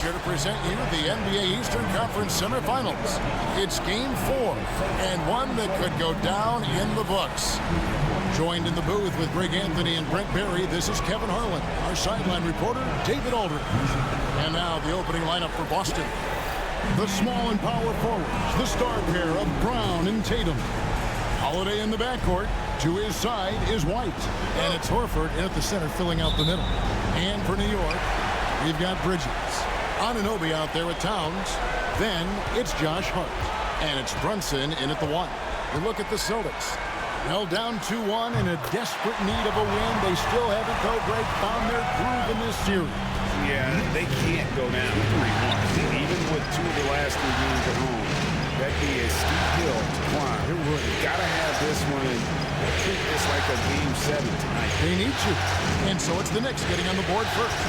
Here to present you the NBA Eastern Conference semifinals. It's Game 4, and one that could go down in the books. Joined in the booth with Greg Anthony and Brent Barry, this is Kevin Harlan, our sideline reporter, David Aldridge. And now the opening lineup for Boston. The small and power forwards, the star pair of Brown and Tatum. Holiday in the backcourt. To his side is White. And it's Horford at the center filling out the middle. And for New York, we've got Bridges. Anunoby out there with Towns. Then it's Josh Hart. And it's Brunson in at the 1. We look at the Celtics. Well, down 2-1 in a desperate need of a win. They still haven't, though, Greg, found their groove in this series. Yeah, they can't go down 3-1. Even with 2 of the last 3 games at home, that'd be a steep hill to climb. It would. Gotta have this one and treat this like a Game 7 tonight. They need to. And so it's the Knicks getting on the board first.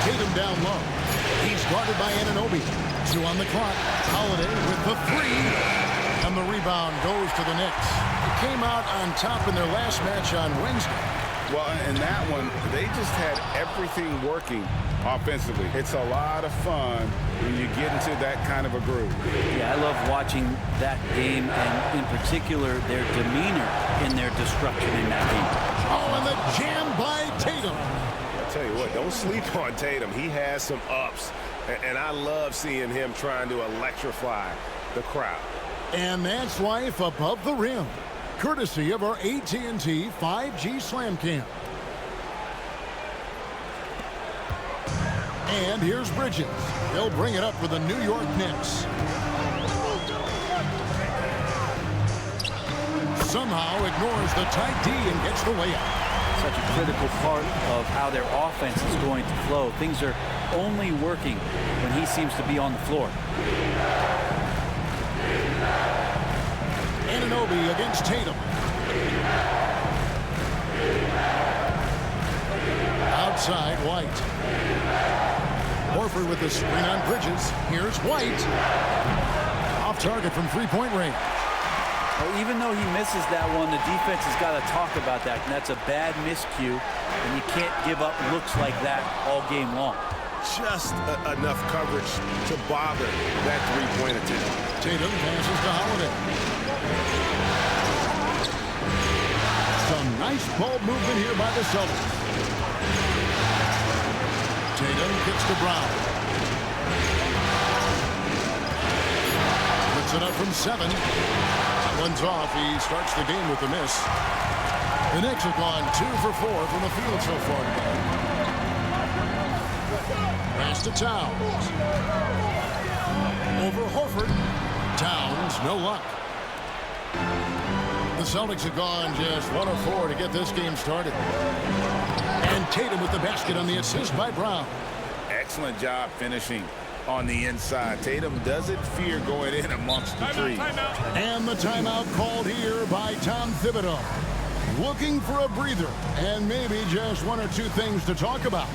Tatum down low. He's guarded by Anunoby. 2 on the clock. Holiday with the 3. And the rebound goes to the Knicks. It came out on top in their last match on Wednesday. Well, in that one, they just had everything working offensively. It's a lot of fun when you get into that kind of a groove. Yeah, I love watching that game, and in particular, their demeanor in their destruction in that game. Oh, and the jam by Tatum. I'll tell you what, don't sleep on Tatum. He has some ups, and I love seeing him trying to electrify the crowd. And that's life above the rim, courtesy of our AT&T 5G Slam Cam. And here's Bridges. They'll bring it up for the New York Knicks. Somehow ignores the tight D and gets the layup. Such a critical part of how their offense is going to flow. Things are only working when he seems to be on the floor. Anunoby against Tatum. Outside, White. Horford with the screen on Bridges. Here's White. Off target from three-point range. Well, even though he misses that one, the defense has got to talk about that, and that's a bad miscue, and you can't give up looks like that all game long. Just enough coverage to bother that three-point attempt. Tatum passes to Holiday. Some nice ball movement here by the Celtics. Tatum kicks to Brown. Puts it up from 7. One's off. He starts the game with a miss. The Knicks have gone 2 for 4 from the field so far today. Pass to Towns. Over Horford. Towns, no luck. The Celtics have gone just 1 of 4 to get this game started. And Tatum with the basket on the assist by Brown. Excellent job finishing on the inside. Tatum doesn't fear going in amongst the trees. And the timeout called here by Tom Thibodeau. Looking for a breather and maybe just 1 or 2 things to talk about.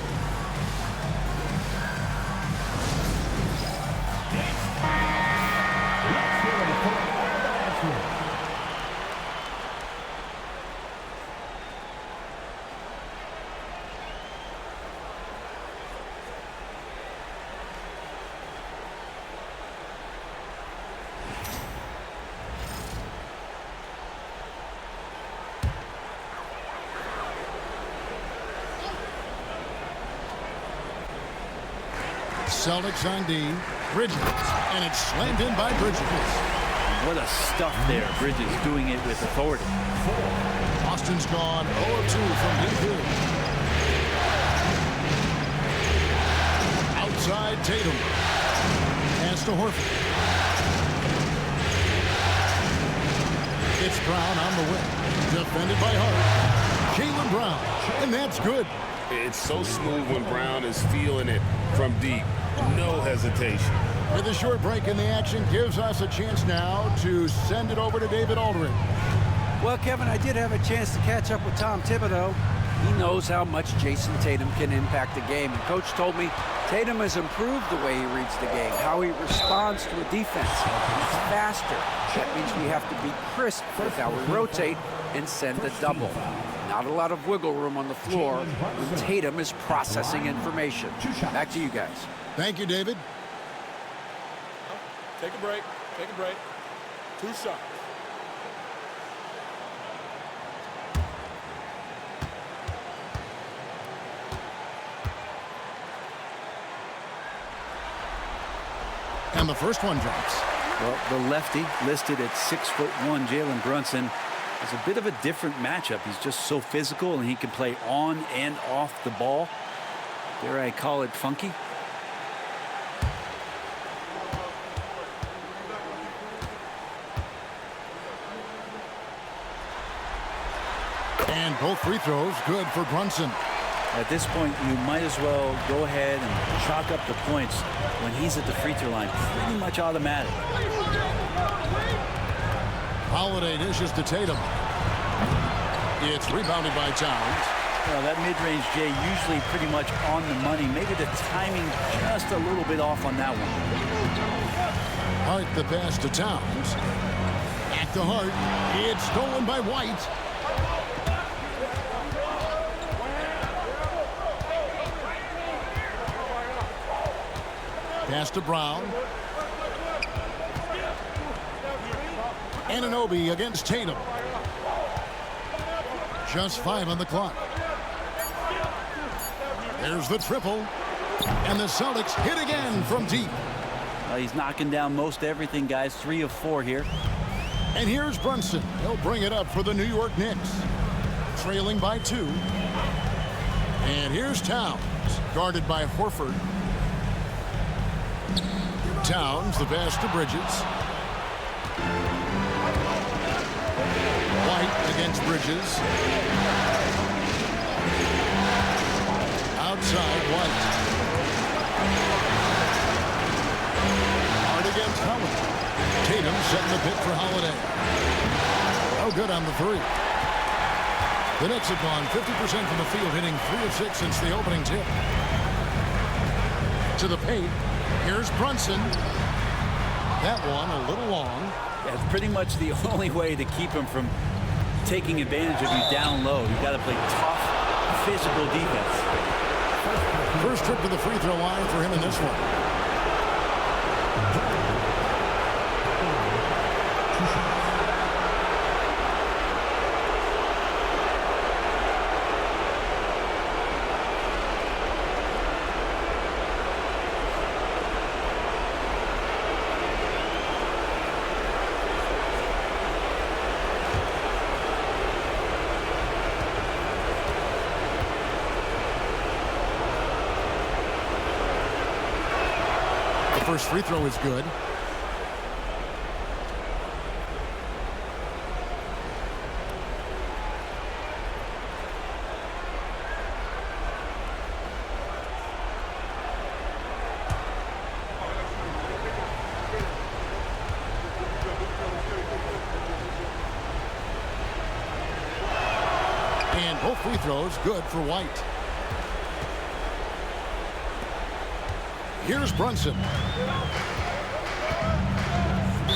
Celtics on D. Bridges. And it's slammed in by Bridges. What a stuff there. Bridges doing it with authority. Boston's gone 0 of 2 from deep. Outside Tatum. Pass to Horford. It's Brown on the wing. Defended by Hart. Jaylen Brown. And that's good. It's so smooth when Brown is feeling it from deep. No hesitation. With a short break in the action, gives us a chance now to send it over to David Aldridge. Well, Kevin, I did have a chance to catch up with Tom Thibodeau. He knows how much Jason Tatum can impact the game. And Coach told me Tatum has improved the way he reads the game, how he responds to a defense. He's faster. That means we have to be crisp with how we rotate and send a double. Not a lot of wiggle room on the floor when Tatum is processing information. Back to you guys. Thank you, David. Take a break. Take a break. 2 shots. And the first one drops. Well, the lefty listed at 6'1", Jalen Brunson, is a bit of a different matchup. He's just so physical, and he can play on and off the ball. Dare I call it funky? And both free throws good for Brunson. At this point, you might as well go ahead and chalk up the points when he's at the free throw line. Pretty much automatic. Holiday dishes to Tatum. It's rebounded by Towns. Well, that mid-range, Jay, usually pretty much on the money. Maybe the timing just a little bit off on that one. Hart the pass to Towns. Back to Hart. It's stolen by White. Pass to Brown. Anunoby against Tatum. Just 5 on the clock. There's the triple. And the Celtics hit again from deep. He's knocking down most everything, guys. 3 of 4 here. And here's Brunson. He'll bring it up for the New York Knicks. Trailing by 2. And here's Towns. Guarded by Horford. Towns, the pass to Bridges. White against Bridges. Outside, White. Hard against Howard. Tatum setting the pick for Holiday. Oh, good on the 3. The Knicks have gone 50% from the field, hitting 3 of 6 since the opening tip. To the paint. Here's Brunson. That one a little long. That's pretty much the only way to keep him from taking advantage of you down low. You've got to play tough, physical defense. First trip to the free throw line for him in this one. First free throw is good. And both free throws good for White. Here's Brunson.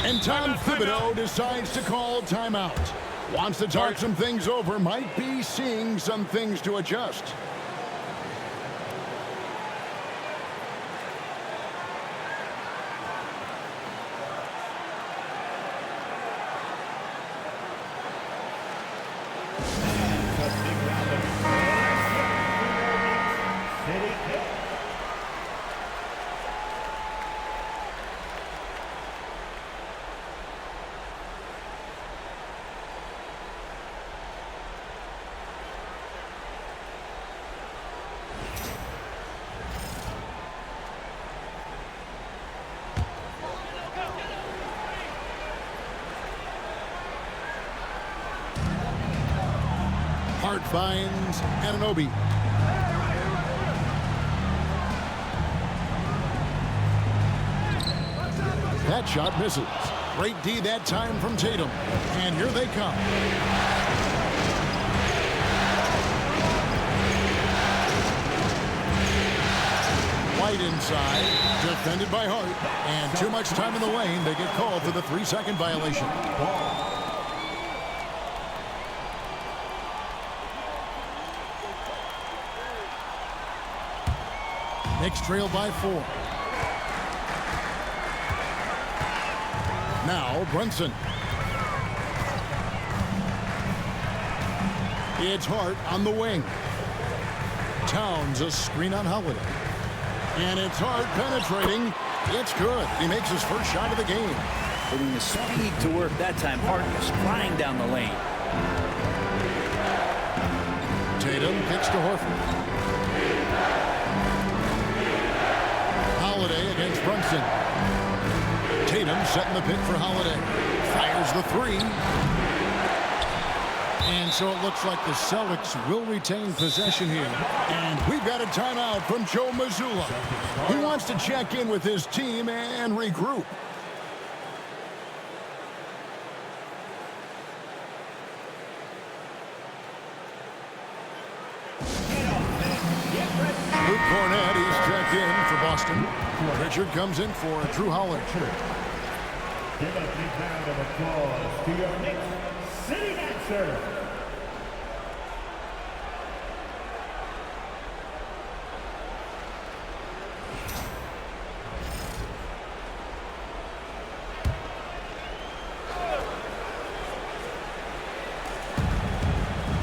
And Tom Thibodeau decides to call timeout. Wants to talk some things over. Might be seeing some things to adjust. Hart finds Anunoby. That shot misses. Great D that time from Tatum. And here they come. White inside. Defended by Hart. And too much time in the lane. They get called for the 3-second violation. Knicks trail by 4. Now Brunson. It's Hart on the wing. Towns a screen on Holiday. And it's Hart penetrating. It's good. He makes his first shot of the game. Putting the speed to work that time. Hart was flying down the lane. Tatum kicks to Horford. Holiday against Brunson. Tatum setting the pick for Holiday. Fires the 3. And so it looks like the Celtics will retain possession here. And we've got a timeout from Joe Mazzulla. He wants to check in with his team and regroup. Luke Cornett, he's checked in for Boston. Richard comes in for Drew Holiday. Give a big round of applause to your Knicks City Dancer.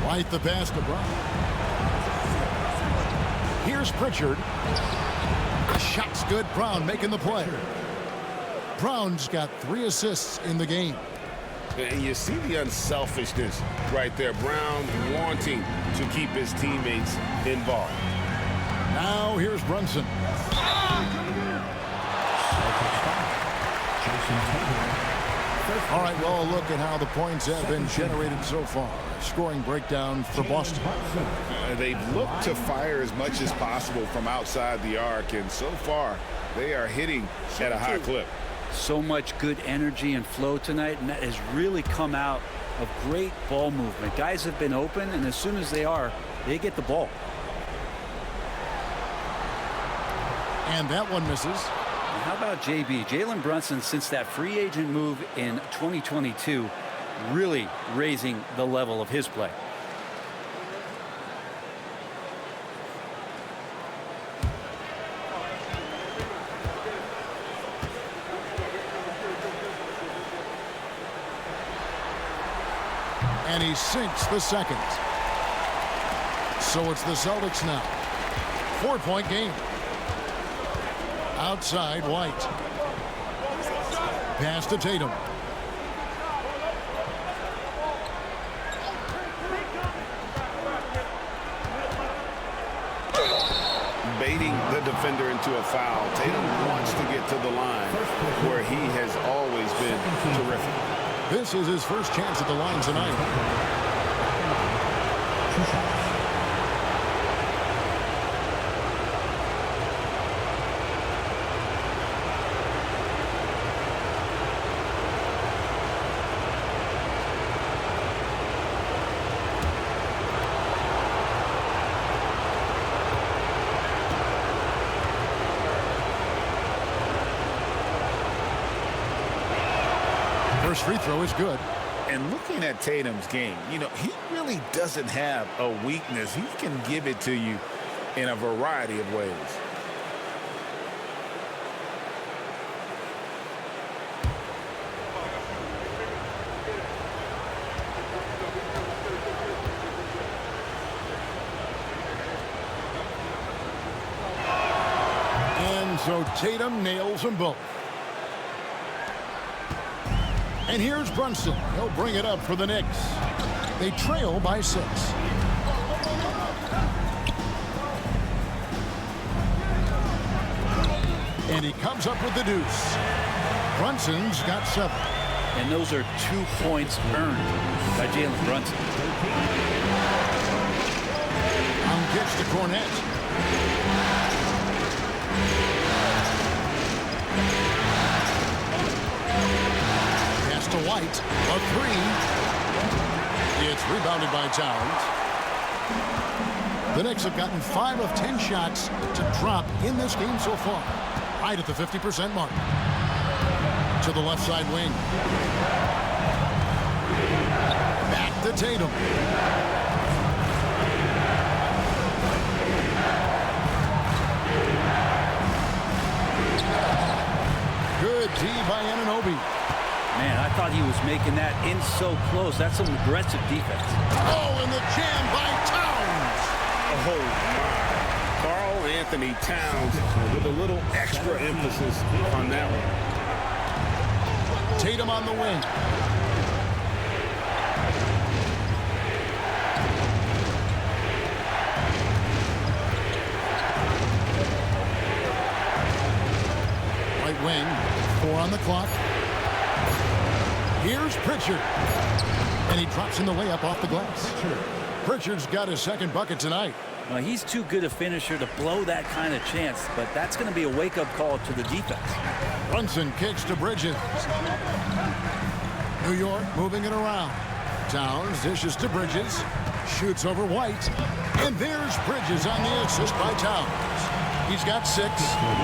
White the pass to Brown. Here's Pritchard. The shot's good. Brown making the play. Brown's got 3 assists in the game. And you see the unselfishness right there. Brown wanting to keep his teammates involved. Now here's Brunson. All right, well, look at how the points have been generated so far. Scoring breakdown for Boston. They've looked to fire as much as possible from outside the arc, and so far they are hitting at a high clip. So much good energy and flow tonight, and that has really come out of great ball movement. Guys have been open, and as soon as they are, they get the ball. And that one misses. And how about JB? Jalen Brunson, since that free agent move in 2022, really raising the level of his play. And he sinks the second. So it's the Celtics now. 4-point game. Outside, White. Pass to Tatum. Baiting the defender into a foul. Tatum wants to get to the line where he has always been terrific. This is his first chance at the line tonight. First free throw is good. And looking at Tatum's game, you know, he really doesn't have a weakness. He can give it to you in a variety of ways. And so Tatum nails them both. And here's Brunson. He'll bring it up for the Knicks. They trail by 6. And he comes up with the deuce. Brunson's got 7. And those are 2 points earned by Jalen Brunson. Gets to Cornett. To White, a 3. It's rebounded by Towns. The Knicks have gotten 5 of 10 shots to drop in this game so far. Right at the 50% mark. To the left side wing. Back to Tatum. D by Anunoby. Man, I thought he was making that in so close. That's some aggressive defense. Oh, and the jam by Towns. Oh, my. Karl Anthony Towns with a little extra emphasis on that one. Tatum on the wing. Right wing, 4 on the clock. Here's Pritchard. And he drops in the layup off the glass. Pritchard's got his second bucket tonight. Well, he's too good a finisher to blow that kind of chance, but that's going to be a wake-up call to the defense. Brunson kicks to Bridges. New York moving it around. Towns dishes to Bridges. Shoots over White. And there's Bridges on the assist by Towns. He's got 6.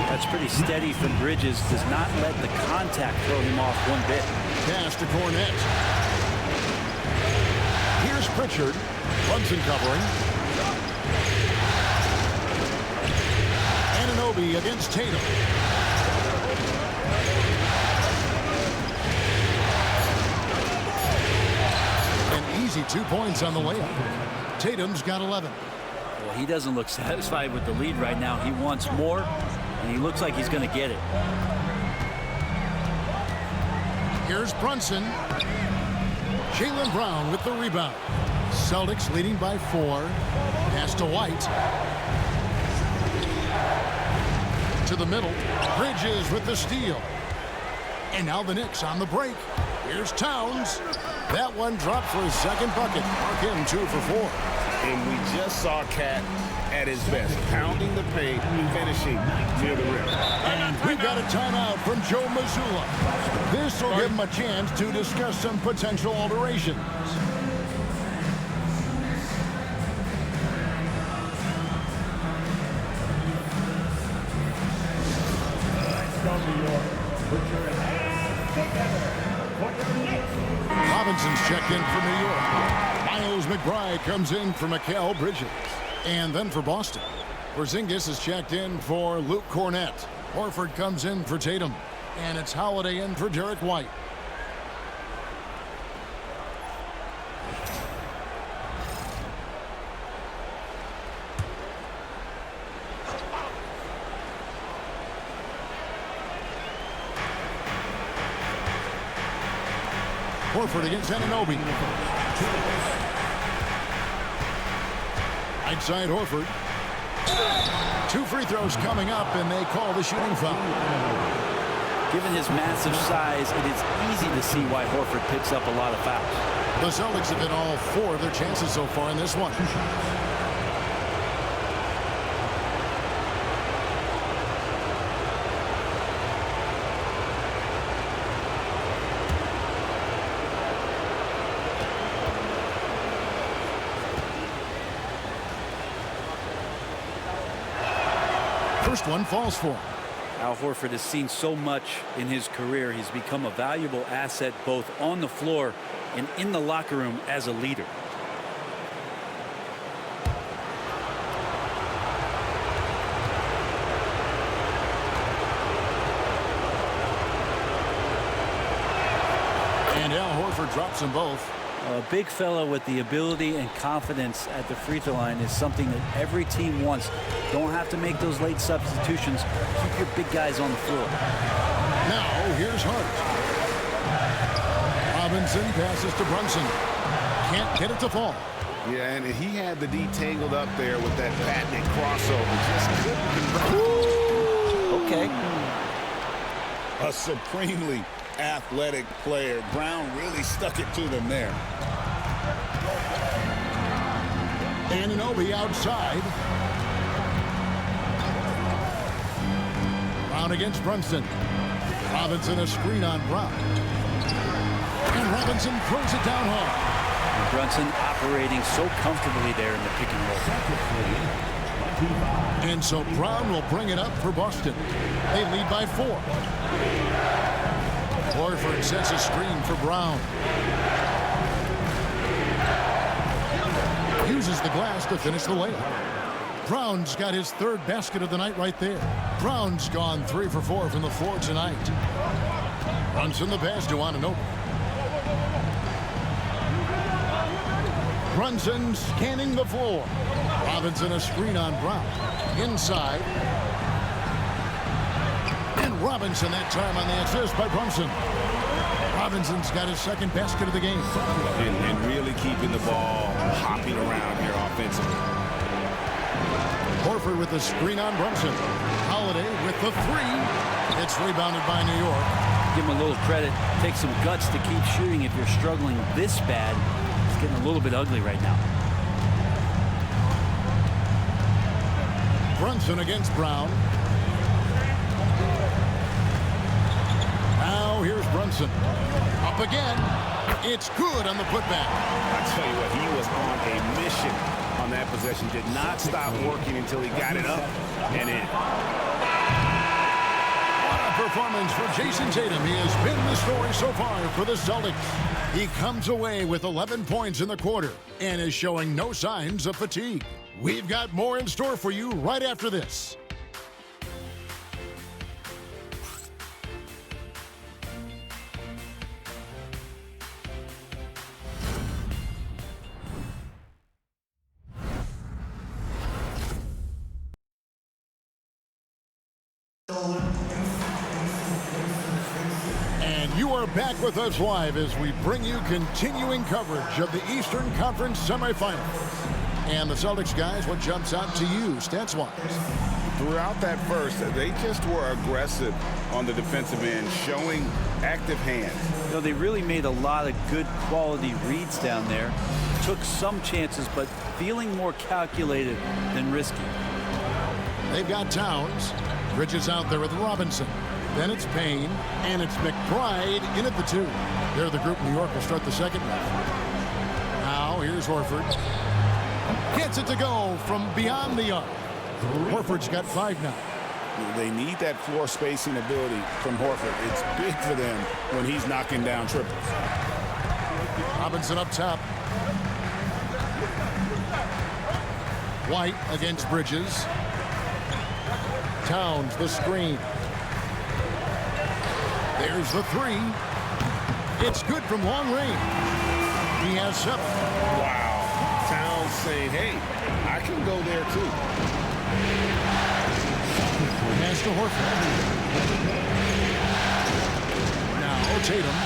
That's pretty steady from Bridges. Does not let the contact throw him off one bit. Pass to Cornette. Here's Pritchard. Brunson covering. Anunoby against Tatum. An easy 2 points on the layup. Tatum's got 11. Well, he doesn't look satisfied with the lead right now. He wants more, and he looks like he's going to get it. Here's Brunson. Jaylen Brown with the rebound. Celtics leading by 4. Pass to White. To the middle. Bridges with the steal. And now the Knicks on the break. Here's Towns. That one dropped for his second bucket. Mark him 2 for 4. And we just saw Cat at his best, pounding the paint, finishing near the rim. And we've got a timeout from Joe Mazzulla. This will give him a chance to discuss some potential alterations. Robinson's checked in for New York. Miles McBride comes in for Mikal Bridges. And then for Boston, Porzingis is checked in for Luke Cornette. Horford comes in for Tatum. And it's Holiday in for Derek White. Horford against Anunoby. Right side Horford. 2 free throws coming up, and they call the shooting foul. Given his massive size, it is easy to see why Horford picks up a lot of fouls. The Celtics have hit all 4 of their chances so far in this one. First one falls for him. Al Horford has seen so much in his career. He's become a valuable asset both on the floor and in the locker room as a leader. And Al Horford drops them both. A big fella with the ability and confidence at the free throw line is something that every team wants. Don't have to make those late substitutions. Keep your big guys on the floor. Now, here's Hart. Robinson passes to Brunson. Can't get it to fall. Yeah, and he had the D tangled up there with that patented crossover. Just couldn't convert. Okay. A supremely athletic player. Brown really stuck it to them there. Anunoby outside. Brown against Brunson. Robinson a screen on Brown. And Robinson throws it down hard. Brunson operating so comfortably there in the pick and roll. And so Brown will bring it up for Boston. They lead by 4. Horford sets a screen for Brown. Uses the glass to finish the layup. Brown's got his 3rd basket of the night right there. Brown's gone 3 for 4 from the floor tonight. Brunson the pass to Anunoby. Brunson scanning the floor. Robinson a screen on Brown. Inside. And Robinson that time on the assist by Brunson. Robinson's got his second basket of the game. And really keeping the ball hopping around here offensively. Horford with the screen on Brunson. Holiday with the three. It's rebounded by New York. Give him a little credit. Take some guts to keep shooting if you're struggling this bad. It's getting a little bit ugly right now. Brunson against Brown. Now here's Brunson. Up again. It's good on the putback. I tell you what, he was on a mission on that possession. Did not stop working until he got it up and in. What a performance for Jason Tatum. He has been the story so far for the Celtics. He comes away with 11 points in the quarter and is showing no signs of fatigue. We've got more in store for you right after this. And you are back with us live as we bring you continuing coverage of the Eastern Conference semifinals. And the Celtics guys, what jumps out to you stats-wise? Throughout that first, they just were aggressive on the defensive end, showing active hands. You know, they really made a lot of good quality reads down there. Took some chances, but feeling more calculated than risky. They've got Towns. Bridges out there with Robinson. Then it's Payne, and it's McBride in at the 2. They're the group. New York will start the second half. Now here's Horford. Gets it to go from beyond the arc. Horford's got 5 now. They need that floor spacing ability from Horford. It's big for them when he's knocking down triples. Robinson up top. White against Bridges. Towns the screen. There's the 3. It's good from long range. He has 7. Wow. Towns saying, hey, I can go there too. Pass to Horford. Now Tatum.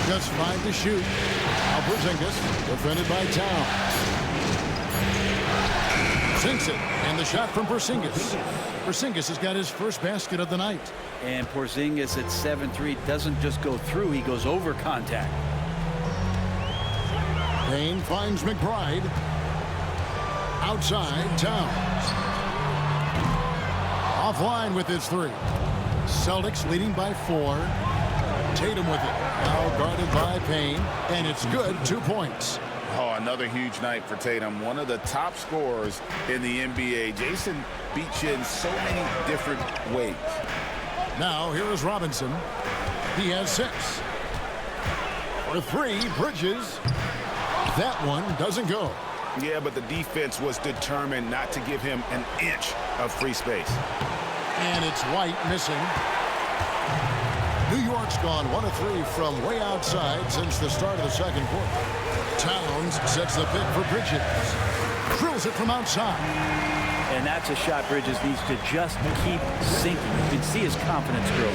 Just 5 to shoot. Now Porzingis, defended by Towns. Sinks it, and the shot from Porzingis. Porzingis has got his first basket of the night. And Porzingis at 7-3 doesn't just go through, he goes over contact. Payne finds McBride. Outside, Towns. Offline with his 3. Celtics leading by 4. Tatum with it. Now guarded by Payne, and it's good. 2 points. Oh, another huge night for Tatum. One of the top scorers in the NBA. Jason beats you in so many different ways. Now here is Robinson. He has 6. For 3, Bridges. That one doesn't go. Yeah, but the defense was determined not to give him an inch of free space. And it's White missing. New York's gone 1 of 3 from way outside since the start of the second quarter. Towns sets the pick for Bridges. Drills it from outside. And that's a shot Bridges needs to just keep sinking. You can see his confidence grow.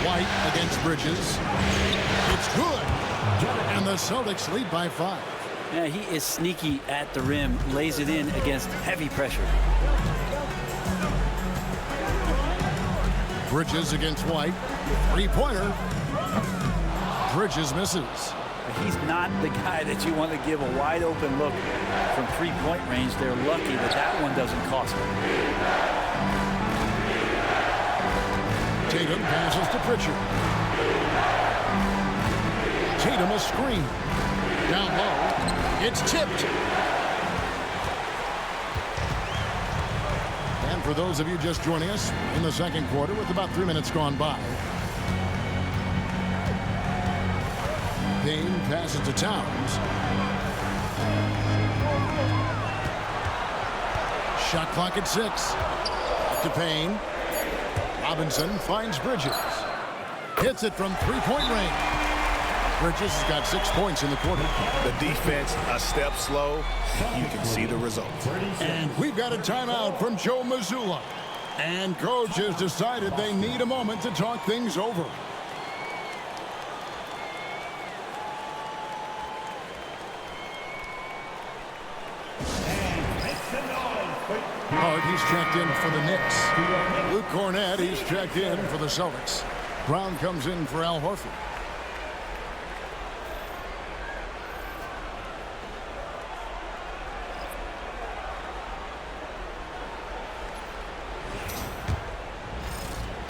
White against Bridges. It's good. And the Celtics lead by 5. Yeah, he is sneaky at the rim, lays it in against heavy pressure. Bridges against White. 3-pointer. Bridges misses. He's not the guy that you want to give a wide open look from 3-point range. They're lucky that that one doesn't cost them. Tatum passes to Pritchard. Tatum a screen. Down low. It's tipped. And for those of you just joining us in the second quarter with about 3 minutes gone by. Payne passes to Towns. Shot clock at 6. To Payne. Robinson finds Bridges. Hits it from three-point range. Bridges has got 6 points in the quarter. The defense a step slow. You can see the results. And we've got a timeout from Joe Mazzulla. And coach has decided they need a moment to talk things over. Hart, he's checked in for the Knicks. Luke Cornett, he's checked in for the Celtics. Brown comes in for Al Horford.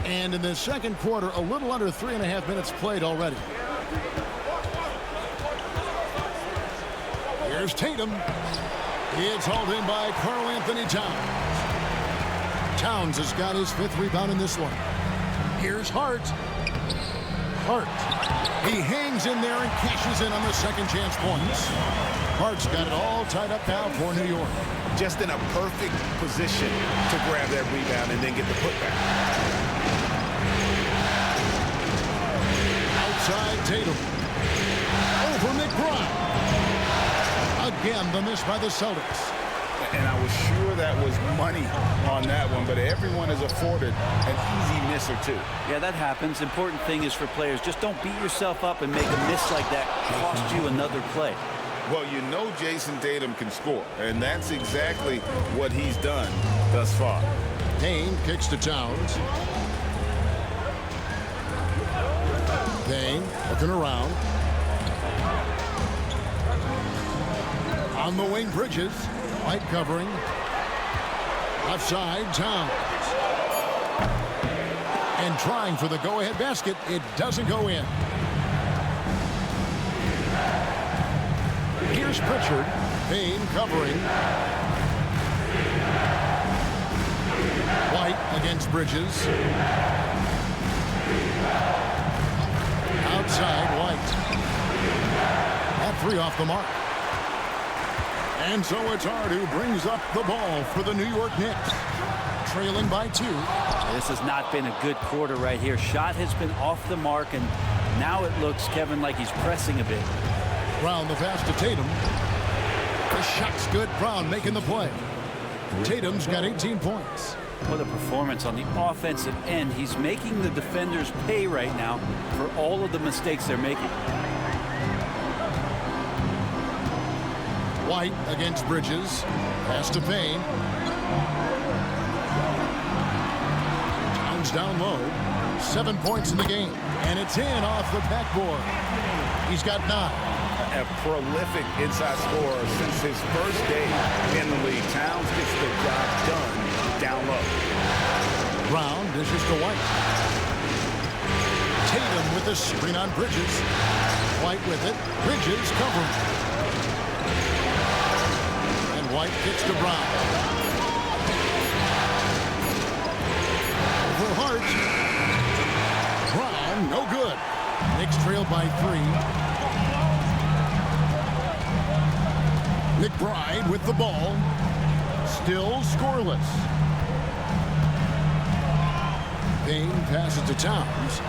And in the second quarter, a little under 3.5 minutes played already. Here's Tatum. It's hauled in by Karl Anthony Towns. Towns has got his 5th rebound in this one. Here's Hart. Hart. He hangs in there and cashes in on the second chance points. Hart's got it all tied up now for New York. Just in a perfect position to grab that rebound and then get the putback. Outside Tatum. Over McBride. Again, the miss by the Celtics. And I was sure that was money on that one, but everyone is afforded an easy miss or two. Yeah, that happens. Important thing is for players, just don't beat yourself up and make a miss like that cost you another play. Well, you know Jason Tatum can score, and that's exactly what he's done thus far. Payne kicks to Towns. Payne looking around. On the wing, Bridges. White covering. Left side, Towns. And trying for the go-ahead basket. It doesn't go in. Here's Pritchard. Payne covering. White against Bridges. Outside, White. That 3 off the mark. And so it's Hart who brings up the ball for the New York Knicks. Trailing by 2. This has not been a good quarter right here. Shot has been off the mark, and now it looks, Kevin, like he's pressing a bit. Brown the pass to Tatum. The shot's good. Brown making the play. Tatum's got 18 points. What a performance on the offensive end. He's making the defenders pay right now for all of the mistakes they're making. White against Bridges. Pass to Payne. Towns down low. 7 points in the game. And it's in off the backboard. He's got 9. A prolific inside scorer since his first day in the league. Towns gets the job done down low. Brown dishes to White. Tatum with the screen on Bridges. White with it. Bridges covering. And White kicks to Brown. Over Hart. Brown, no good. Knicks trail by 3. McBride with the ball. Still scoreless. Payne passes to Towns.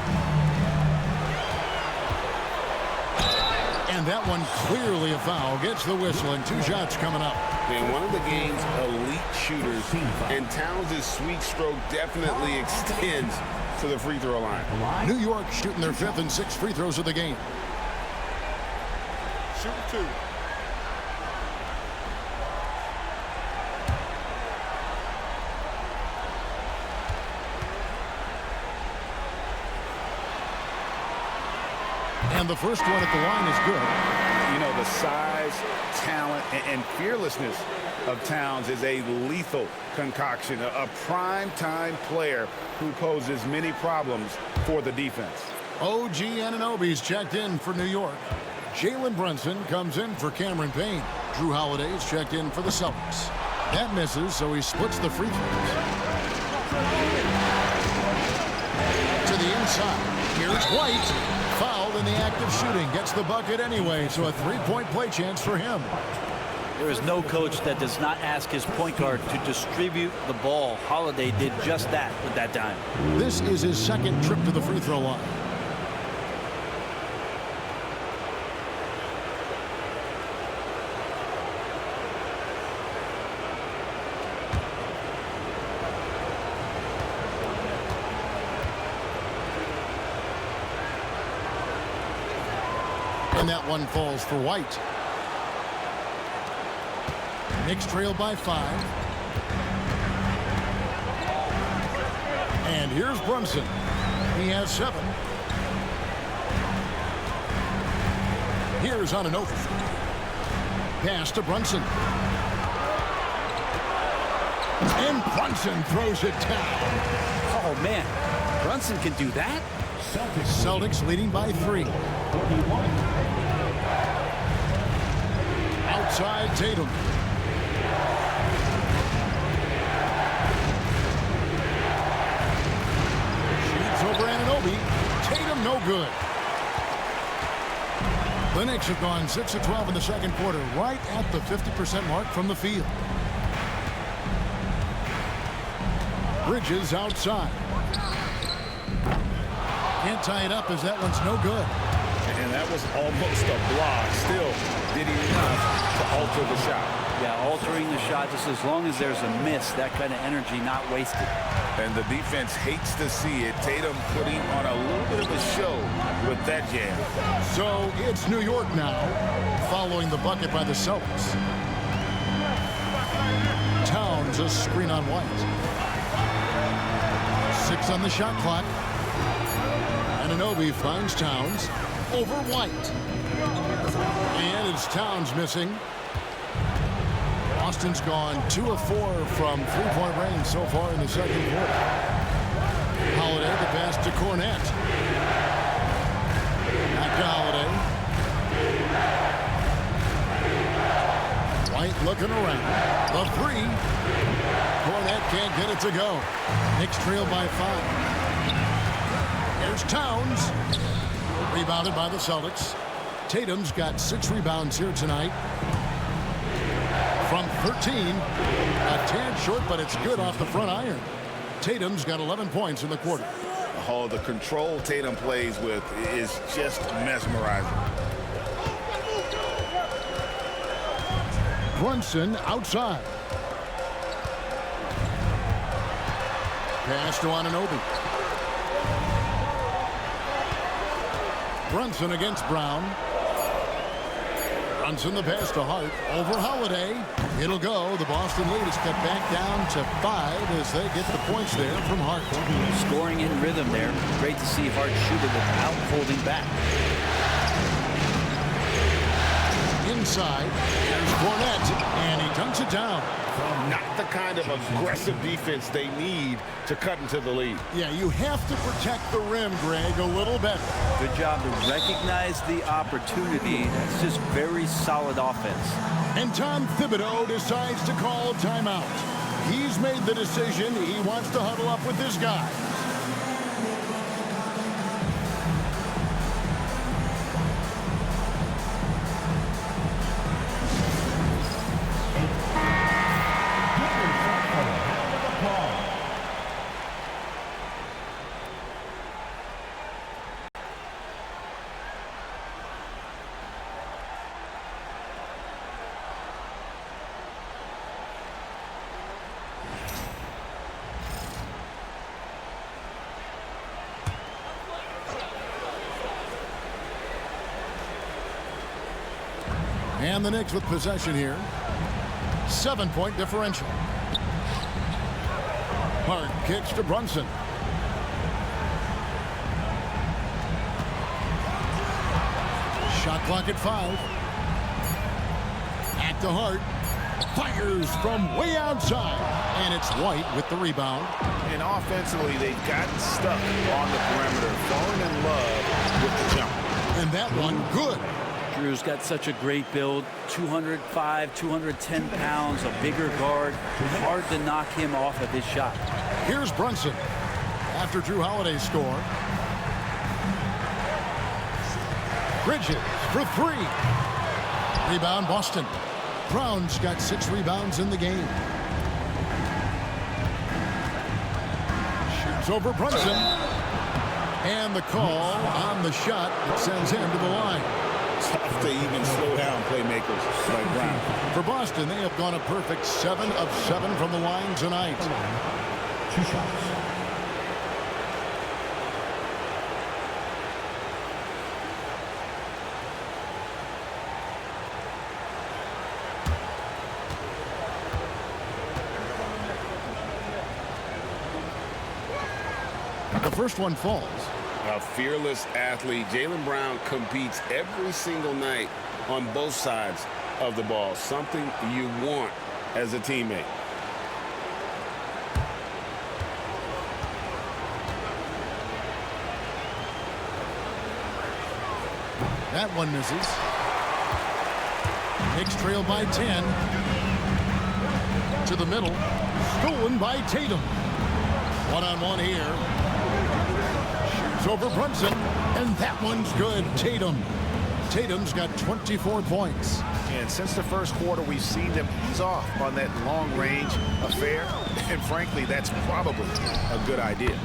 And that one clearly a foul. Gets the whistle and 2 shots coming up. And one of the game's elite shooters, and Towns' sweet stroke definitely extends to the free throw line. New York shooting their 5th and 6th free throws of the game. Shoot 2. And the first one at the line is good. You know, the size, talent, and fearlessness of Towns is a lethal concoction, a prime-time player who poses many problems for the defense. OG Anunoby's checked in for New York. Jalen Brunson comes in for Cameron Payne. Drew Holiday's checked in for the Celtics. That misses, so he splits the free throws. To the inside. Here's White. Fouled in the act of shooting. Gets the bucket anyway, so a three-point play chance for him. There is no coach that does not ask his point guard to distribute the ball. Holiday did just that with that dime. This is his second trip to the free throw line. And that one falls for White. Knicks trail by 5. And here's Brunson. He has 7. Here's Anunoby. Pass to Brunson. And Brunson throws it down. Oh, man. Brunson can do that? Celtics leading by 3. Outside Tatum. Shoots over Anunoby. Tatum no good. The Knicks have gone 6 of 12 in the second quarter, right at the 50% mark from the field. Bridges outside. Can't tie it up as that one's no good. And that was almost a block. Still did enough to alter the shot. Yeah, altering the shot just as long as there's a miss, that kind of energy not wasted. And the defense hates to see it. Tatum putting on a little bit of a show with that jam. So it's New York now, following the bucket by the Celtics. Towns a screen on White. 6 on the shot clock. Anunoby finds Towns over White. And it's Towns missing. Boston's gone 2 of 4 from three-point range so far in the second quarter. Holiday the pass to Cornette. Back to Holiday. White looking around. The 3. Cornette can't get it to go. Knicks trail by 5. Here's Towns. Rebounded by the Celtics. Tatum's got 6 rebounds here tonight. From 13. A tad short, but it's good off the front iron. Tatum's got 11 points in the quarter. Oh, the control Tatum plays with is just mesmerizing. Brunson outside. Pass to Anunoby. Brunson against Brown. Brunson the pass to Hart. Over Holiday. It'll go. The Boston lead is cut back down to 5 as they get the points there from Hart. Scoring in rhythm there. Great to see Hart shoot it without holding back. Inside. Here's Cornette. And he dunks it down. Not the kind of aggressive defense they need to cut into the lead. Yeah, you have to protect the rim, Greg, a little better. Good job to recognize the opportunity. That's just very solid offense. And Tom Thibodeau decides to call timeout. He's made the decision. He wants to huddle up with this guy. And the Knicks with possession here. 7-point differential. Hart kicks to Brunson. Shot clock at 5. Back to Hart. Fires from way outside. And it's White with the rebound. And offensively, they've gotten stuck on the perimeter, falling in love with the jump. And that one good. Drew's got such a great build. 205, 210 pounds, a bigger guard. Hard to knock him off of his shot. Here's Brunson after Drew Holiday's score. Bridges for three. Rebound, Boston. Brown's got 6 rebounds in the game. Shoots over Brunson. And the call on the shot that sends him to the line. Tough to even slow down playmakers like Brown. For Boston, they have gone a perfect 7 of 7 from the line tonight. 2 shots. The first one falls. A fearless athlete. Jaylen Brown competes every single night on both sides of the ball. Something you want as a teammate. That one misses. Knicks trail by 10. To the middle. Stolen by Tatum. One-on-one here. Shoots over Brunson. And that one's good. Tatum's got 24 points. And since the first quarter, we've seen them ease off on that long-range affair. And frankly, that's probably a good idea.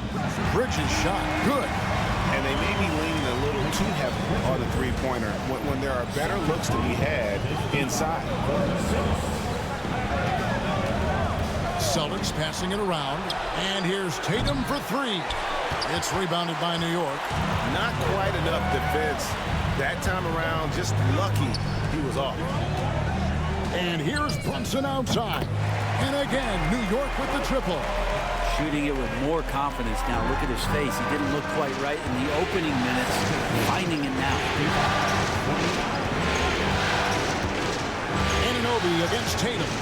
Bridges shot. Good. And they may be leaning a little too heavily on the three-pointer when there are better looks to be had inside. Celtics passing it around. And here's Tatum for three. It's rebounded by New York. Not quite enough defense that time around. Just lucky he was off. And here's Brunson outside. And again, New York with the triple. Shooting it with more confidence now. Look at his face. He didn't look quite right in the opening minutes. Finding it now. Anunoby against Tatum.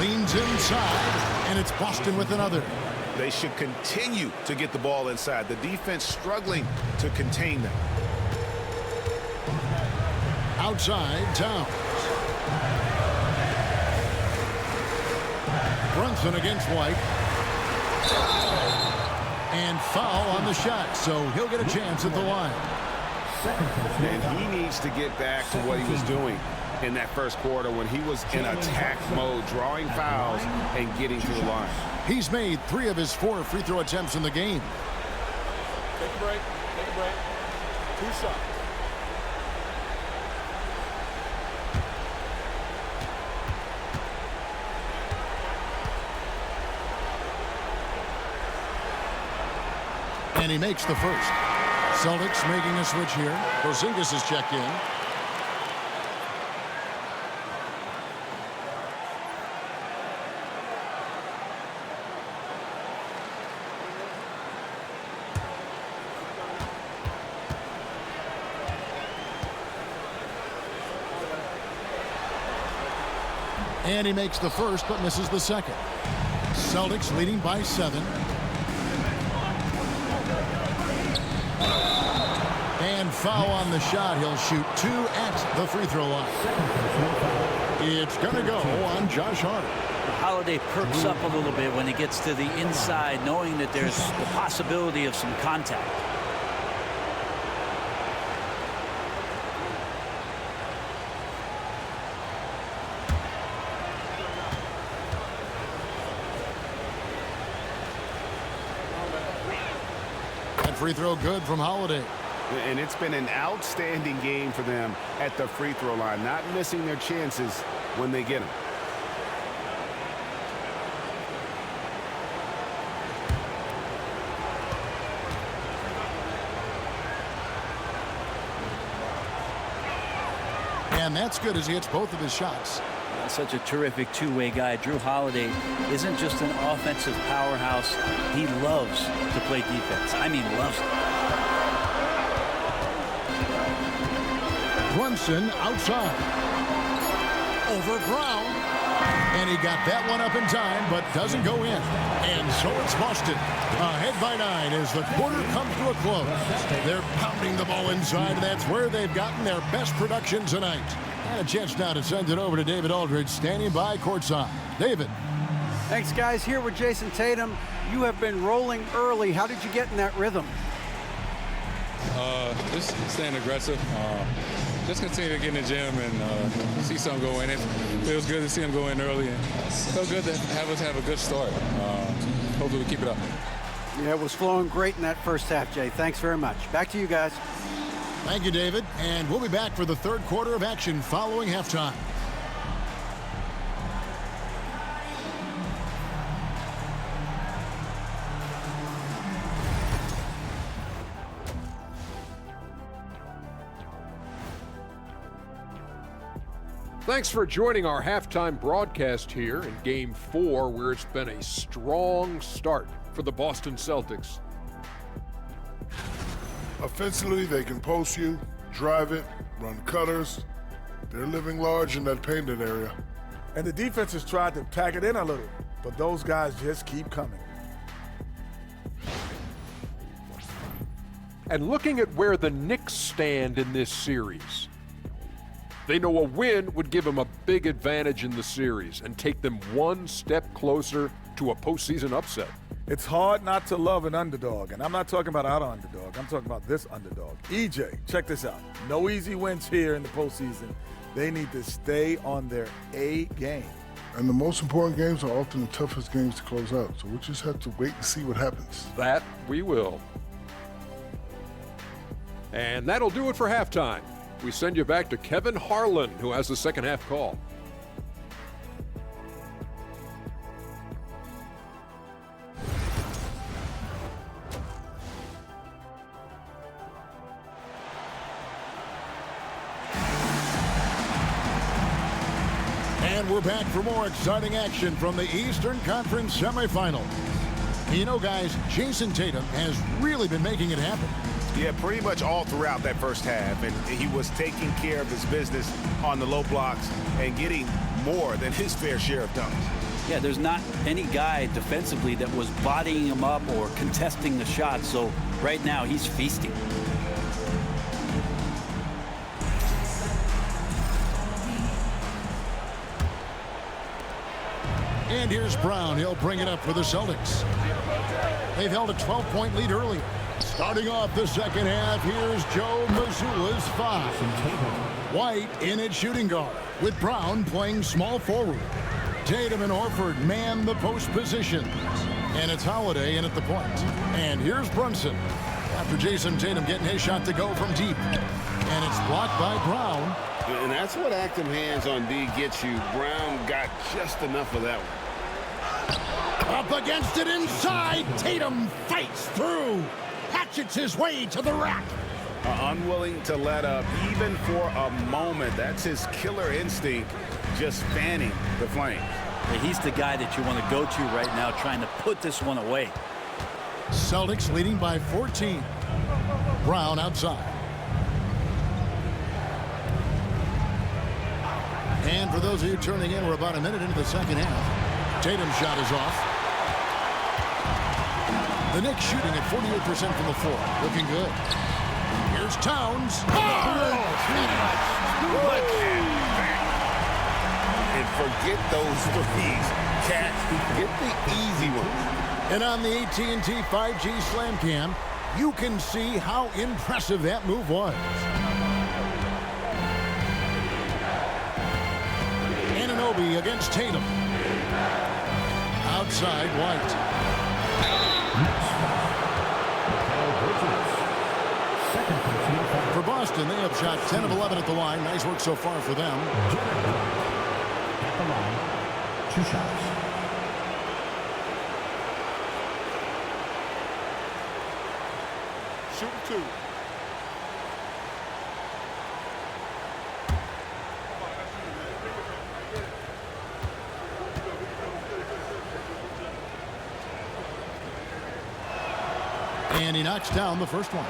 Leans inside, and it's Boston with another. They should continue to get the ball inside. The defense struggling to contain them. Outside, Towns. Brunson against White. And foul on the shot, so he'll get a chance at the line. And he needs to get back to what he was doing in that first quarter when he was in attack mode, drawing fouls and getting to the line. He's made 3 of his 4 free throw attempts in the game. Take a break. Take a break. 2 shots. And he makes the first. Celtics making a switch here. Porzingis is checked in. And he makes the first, but misses the second. Celtics leading by 7. And foul on the shot. He'll shoot 2 at the free throw line. It's going to go on Josh Hart. Holiday perks up a little bit when he gets to the inside, knowing that there's the possibility of some contact. That free throw good from Holiday. And it's been an outstanding game for them at the free throw line, not missing their chances when they get them. And that's good as he hits both of his shots. Such a terrific two-way guy. Drew Holiday isn't just an offensive powerhouse. He loves to play defense. I mean, loves it. Brunson outside. Over Brown. And he got that one up in time, but doesn't go in. And so it's Boston. Ahead by 9 as the quarter comes to a close. They're pounding the ball inside, and that's where they've gotten their best production tonight. And a chance now to send it over to David Aldridge, standing by courtside. David. Thanks, guys. Here with Jason Tatum. You have been rolling early. How did you get in that rhythm? Just staying aggressive. Just continue to get in the gym and see some go in. It feels good to see him go in early, and felt good to have us have a good start. Hopefully we keep it up. Yeah, it was flowing great in that first half, Jay. Thanks very much. Back to you guys. Thank you, David. And we'll be back for the third quarter of action following halftime. Thanks for joining our halftime broadcast here in Game 4, where it's been a strong start for the Boston Celtics. Offensively, they can post you, drive it, run cutters. They're living large in that painted area. And the defense has tried to pack it in a little, but those guys just keep coming. And looking at where the Knicks stand in this series, they know a win would give them a big advantage in the series and take them one step closer to a postseason upset. It's hard not to love an underdog, and I'm not talking about our underdog. I'm talking about this underdog. EJ, check this out. No easy wins here in the postseason. They need to stay on their A game. And the most important games are often the toughest games to close out, so we just have to wait and see what happens. That we will. And that'll do it for halftime. We send you back to Kevin Harlan, who has the second half call. And we're back for more exciting action from the Eastern Conference semifinals. You know, guys, Jason Tatum has really been making it happen. Yeah, pretty much all throughout that first half, and he was taking care of his business on the low blocks and getting more than his fair share of dunks. Yeah, there's not any guy defensively that was bodying him up or contesting the shot, so right now he's feasting. And here's Brown. He'll bring it up for the Celtics. They've held a 12-point lead early. Starting off the second half, here's Joe Mazzulla's 5. White in at shooting guard, with Brown playing small forward. Tatum and Horford man the post positions. And it's Holiday in at the point. And here's Brunson. After Jason Tatum getting his shot to go from deep. And it's blocked by Brown. And that's what active hands on D gets you. Brown got just enough of that one. Up against it inside. Tatum fights through. Hatchets his way to the rack. Unwilling to let up even for a moment. That's his killer instinct, just fanning the flame. He's the guy that you want to go to right now, trying to put this one away. Celtics leading by 14. Brown outside. And for those of you turning in, we're about a minute into the second half. Tatum's shot is off. The Knicks shooting at 48% from the floor. Looking good. Here's Towns. And forget those threes. Cats, get the easy ones. And on the AT&T 5G Slam Cam, you can see how impressive that move was. Anunoby against Tatum. Outside, White. For Boston, they have shot 10 of 11 at the line. Nice work so far for them. At the line, 2 shots. Shoot 2. And he knocks down the first one.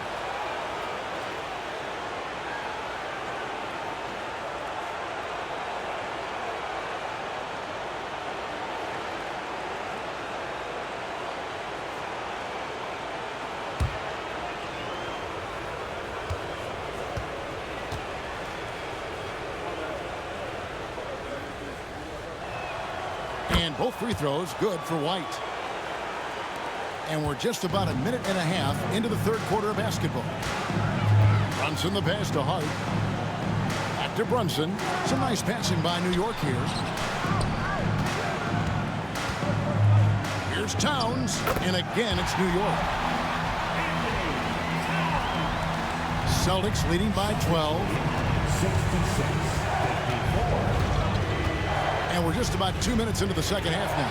And both free throws good for White. And we're just about a minute and a half into the third quarter of basketball. Brunson the pass to Hart. Back to Brunson. Some nice passing by New York here. Here's Towns. And again, it's New York. Celtics leading by 12. 66. And we're just about 2 minutes into the second half now.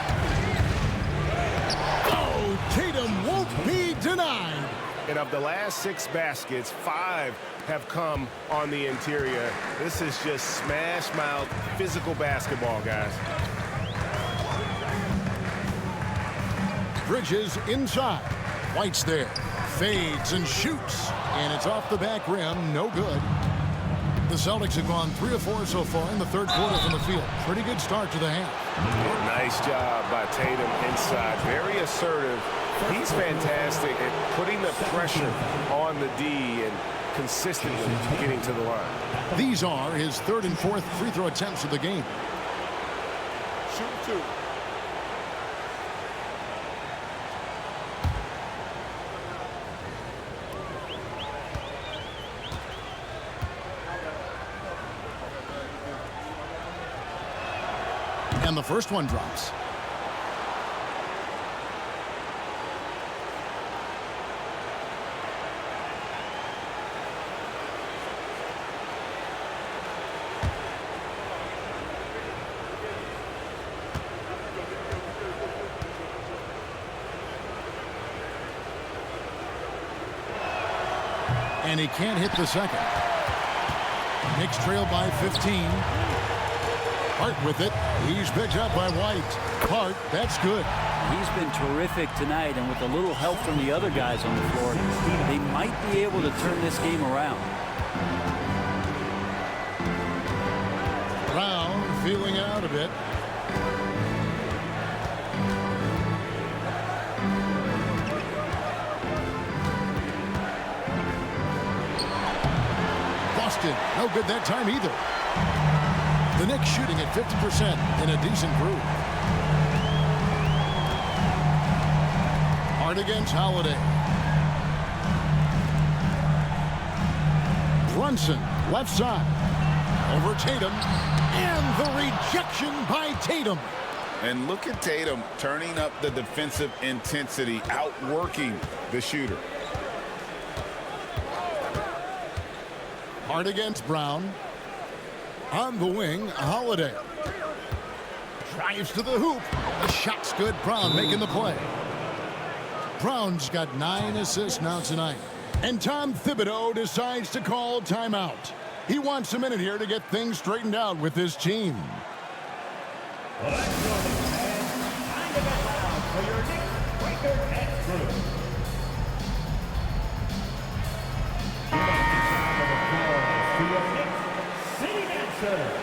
Oh, Tatum won't be denied. And of the last 6 baskets, 5 have come on the interior. This is just smash mouth physical basketball, guys. Bridges inside. White's there. Fades and shoots. And it's off the back rim. No good. The Celtics have gone 3 of 4 so far in the third quarter from the field. Pretty good start to the half. Nice job by Tatum inside. Very assertive. He's fantastic at putting the pressure on the D and consistently getting to the line. These are his third and fourth free throw attempts of the game. Shoot 2. And the first one drops. And he can't hit the second. Knicks trail by 15. Hart with it. He's picked up by White. Hart, that's good. He's been terrific tonight, and with a little help from the other guys on the floor, they might be able to turn this game around. Brown feeling out a bit. Busted. No good that time either. The Knicks shooting at 50% in a decent groove. Hart against Holiday. Brunson, left side. Over Tatum. And the rejection by Tatum. And look at Tatum turning up the defensive intensity, outworking the shooter. Hart against Brown. On the wing, Holiday. Drives to the hoop. The shot's good. Brown making the play. Brown's got 9 assists now tonight. And Tom Thibodeau decides to call timeout. He wants a minute here to get things straightened out with his team. Well, that's going to time to get loud for your Knicks Breaker X group. Give a round of applause to your Knicks City Dancers.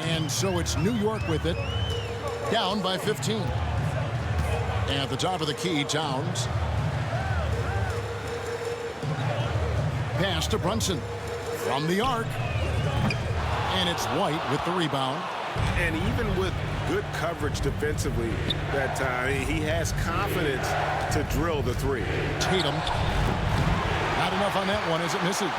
And so it's New York with it, down by 15. And at the top of the key, Towns. Pass to Brunson from the arc. And it's White with the rebound. And even with good coverage defensively that time, he has confidence to drill the 3. Tatum. Not enough on that one as it misses.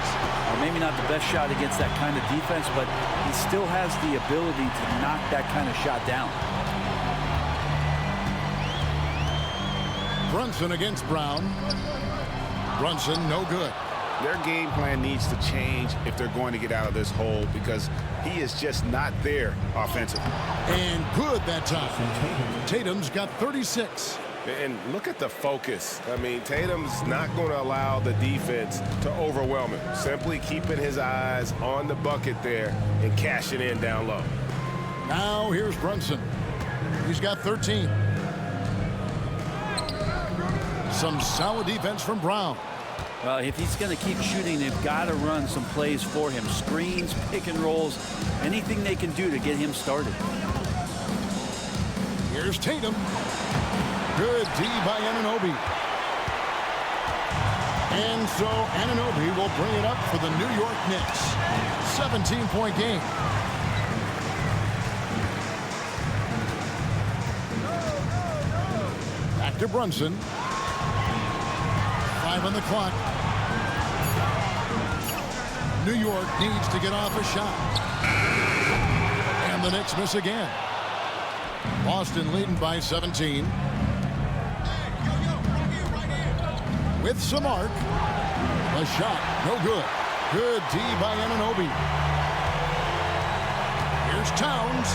Maybe not the best shot against that kind of defense, but he still has the ability to knock that kind of shot down. Brunson against Brown. Brunson, no good. Their game plan needs to change if they're going to get out of this hole, because he is just not there offensively. And good that time. Tatum's got 36. And look at the focus. I mean, Tatum's not going to allow the defense to overwhelm him. Simply keeping his eyes on the bucket there and cashing in down low. Now here's Brunson. He's got 13. Some solid defense from Brown. Well, if he's going to keep shooting, they've got to run some plays for him. Screens, pick and rolls, anything they can do to get him started. Here's Tatum. Good D by Anunoby. And so Anunoby will bring it up for the New York Knicks. 17-point game. Back to Brunson. 5 on the clock. New York needs to get off a shot. And the Knicks miss again. Boston leading by 17. With some arc. A shot, no good. Good D by Anunoby. Here's Towns.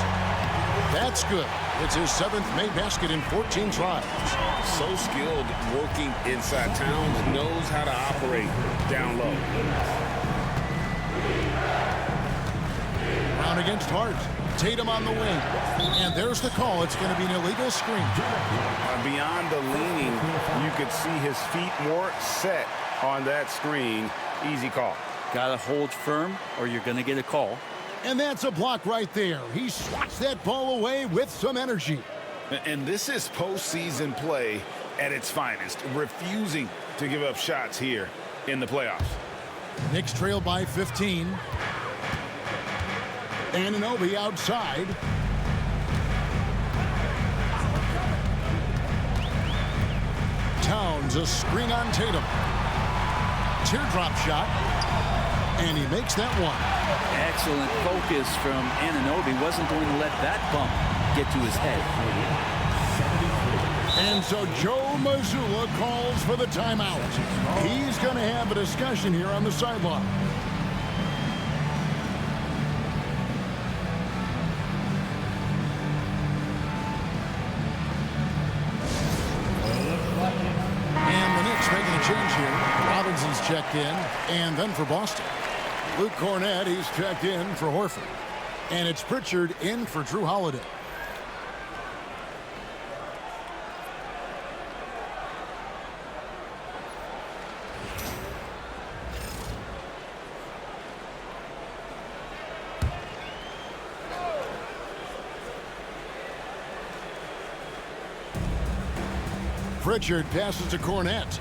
That's good. It's his 7th made basket in 14 tries. So skilled working inside. Towns knows how to operate down low. Brown against Hart. Tatum on the wing. And there's the call. It's going to be an illegal screen. Beyond the leaning, you could see his feet more set on that screen. Easy call. Got to hold firm or you're going to get a call. And that's a block right there. He swats that ball away with some energy. And this is postseason play at its finest, refusing to give up shots here in the playoffs. Knicks trail by 15. Anunoby outside. Towns, a screen on Tatum. Teardrop shot. And he makes that one. Excellent focus from Anunoby. Wasn't going to let that bump get to his head. And so Joe Mazzulla calls for the timeout. He's going to have a discussion here on the sideline. And the Knicks making a change here. Robinson's checked in, and then for Boston. Luke Cornett, he's checked in for Horford. And it's Pritchard in for Drew Holiday. Pritchard passes to Cornett.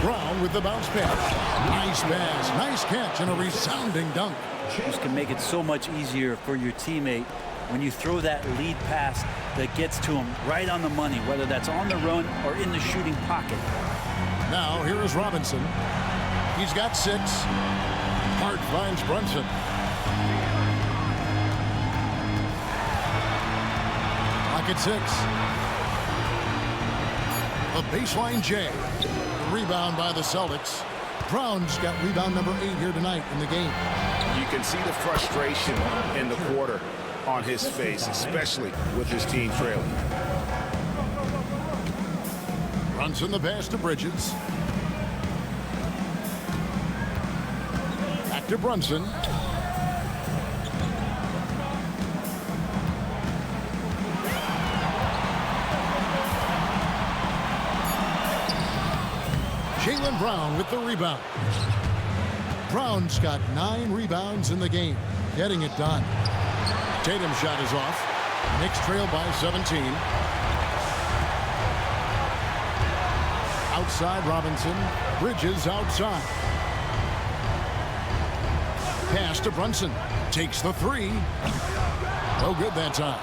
Brown with the bounce pass. Nice pass, nice catch, and a resounding dunk. This can make it so much easier for your teammate when you throw that lead pass that gets to him right on the money, whether that's on the run or in the shooting pocket. Now here is Robinson. He's got 6. Hart finds Brunson. At 6. A baseline J. Rebound by the Celtics. Brown's got rebound number 8 here tonight in the game. You can see the frustration in the quarter on his face, especially with his team trailing. Brunson the pass to Bridges. Back to Brunson. Jaylen Brown with the rebound. Brown's got 9 rebounds in the game, getting it done. Tatum's shot is off. Knicks trail by 17. Outside Robinson. Bridges outside. Pass to Brunson. Takes the 3. No good that time.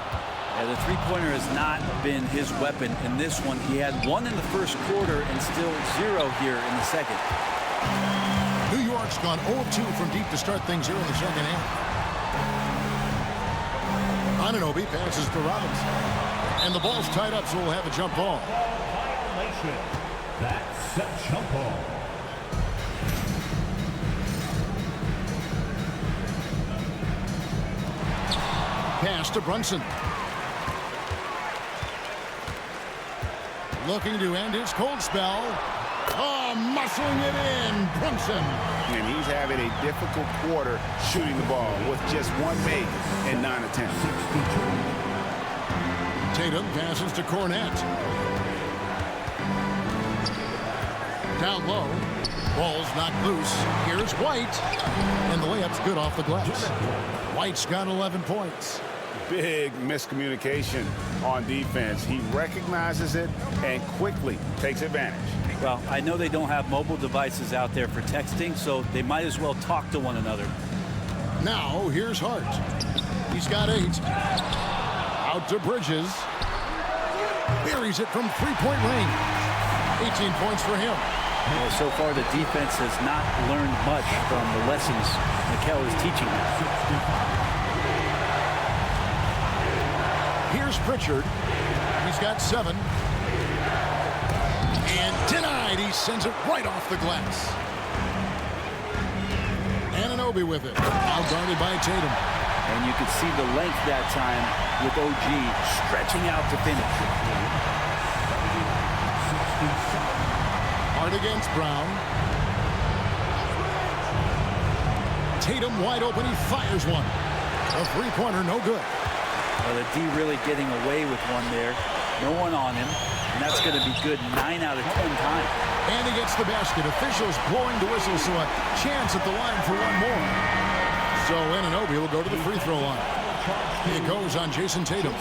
Yeah, the three-pointer has not been his weapon in this one. He had 1 in the first quarter and still 0 here in the second. New York's gone 0-2 from deep to start things here in the second half. Anunoby passes to Robinson. And the ball's tied up, so we'll have a jump ball. Violation. That's a jump ball. Pass to Brunson. Looking to end his cold spell. Oh, muscling it in, Brunson. And he's having a difficult quarter shooting the ball with just 1 make and 9 attempts. Tatum passes to Cornett. Down low. Ball's knocked loose. Here's White. And the layup's good off the glass. White's got 11 points. big miscommunication on defense. He recognizes it and quickly takes advantage. Well, I know they don't have mobile devices out there for texting, so they might as well talk to one another. Now, here's Hart. He's got 8. Out to Bridges. Buries it from three-point range. 18 points for him. Well, so far, the defense has not learned much from the lessons Mikel is teaching them. Here's Pritchard. He's got 7. And denied. He sends it right off the glass. Anunoby with it. Now guarded by Tatum. And you could see the length that time with OG stretching out to finish. Hard against Brown. Tatum wide open. He fires one. A three-pointer, no good. Well, the D really getting away with one there. No one on him. And that's going to be good 9 out of 10 times. And he gets the basket. Officials blowing the whistle, so a chance at the line for one more. So Anunoby will go to the free throw line. It goes on Jason Tatum.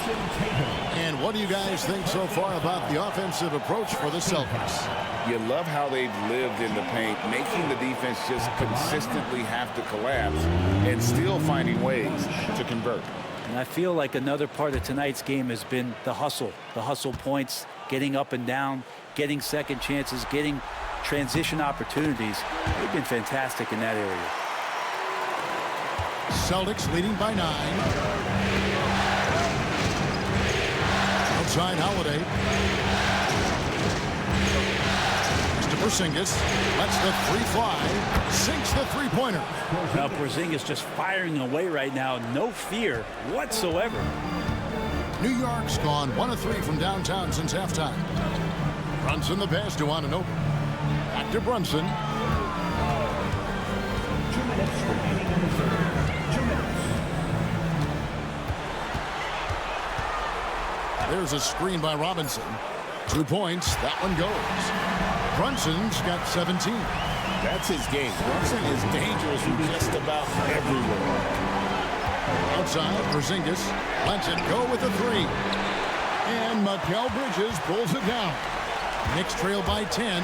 And what do you guys think so far about the offensive approach for the Celtics? You love how they've lived in the paint, making the defense just consistently have to collapse and still finding ways to convert. And I feel like another part of tonight's game has been the hustle points, getting up and down, getting second chances, getting transition opportunities. They've been fantastic in that area. Celtics leading by 9. Outside Holiday. To Porzingis. Lets the 3 fly. Sinks the three-pointer. Now Porzingis just firing away right now. No fear whatsoever. New York's gone 1 of 3 from downtown since halftime. Brunson the pass to Anunoby. Back to Brunson. 2 minutes remaining in the third. 2 minutes. There's a screen by Robinson. 2 points. That one goes. Brunson's got 17. That's his game. Brunson is dangerous from just about everywhere. Outside, Porzingis lets it go with a 3. And Mikal Bridges pulls it down. Knicks trail by 10.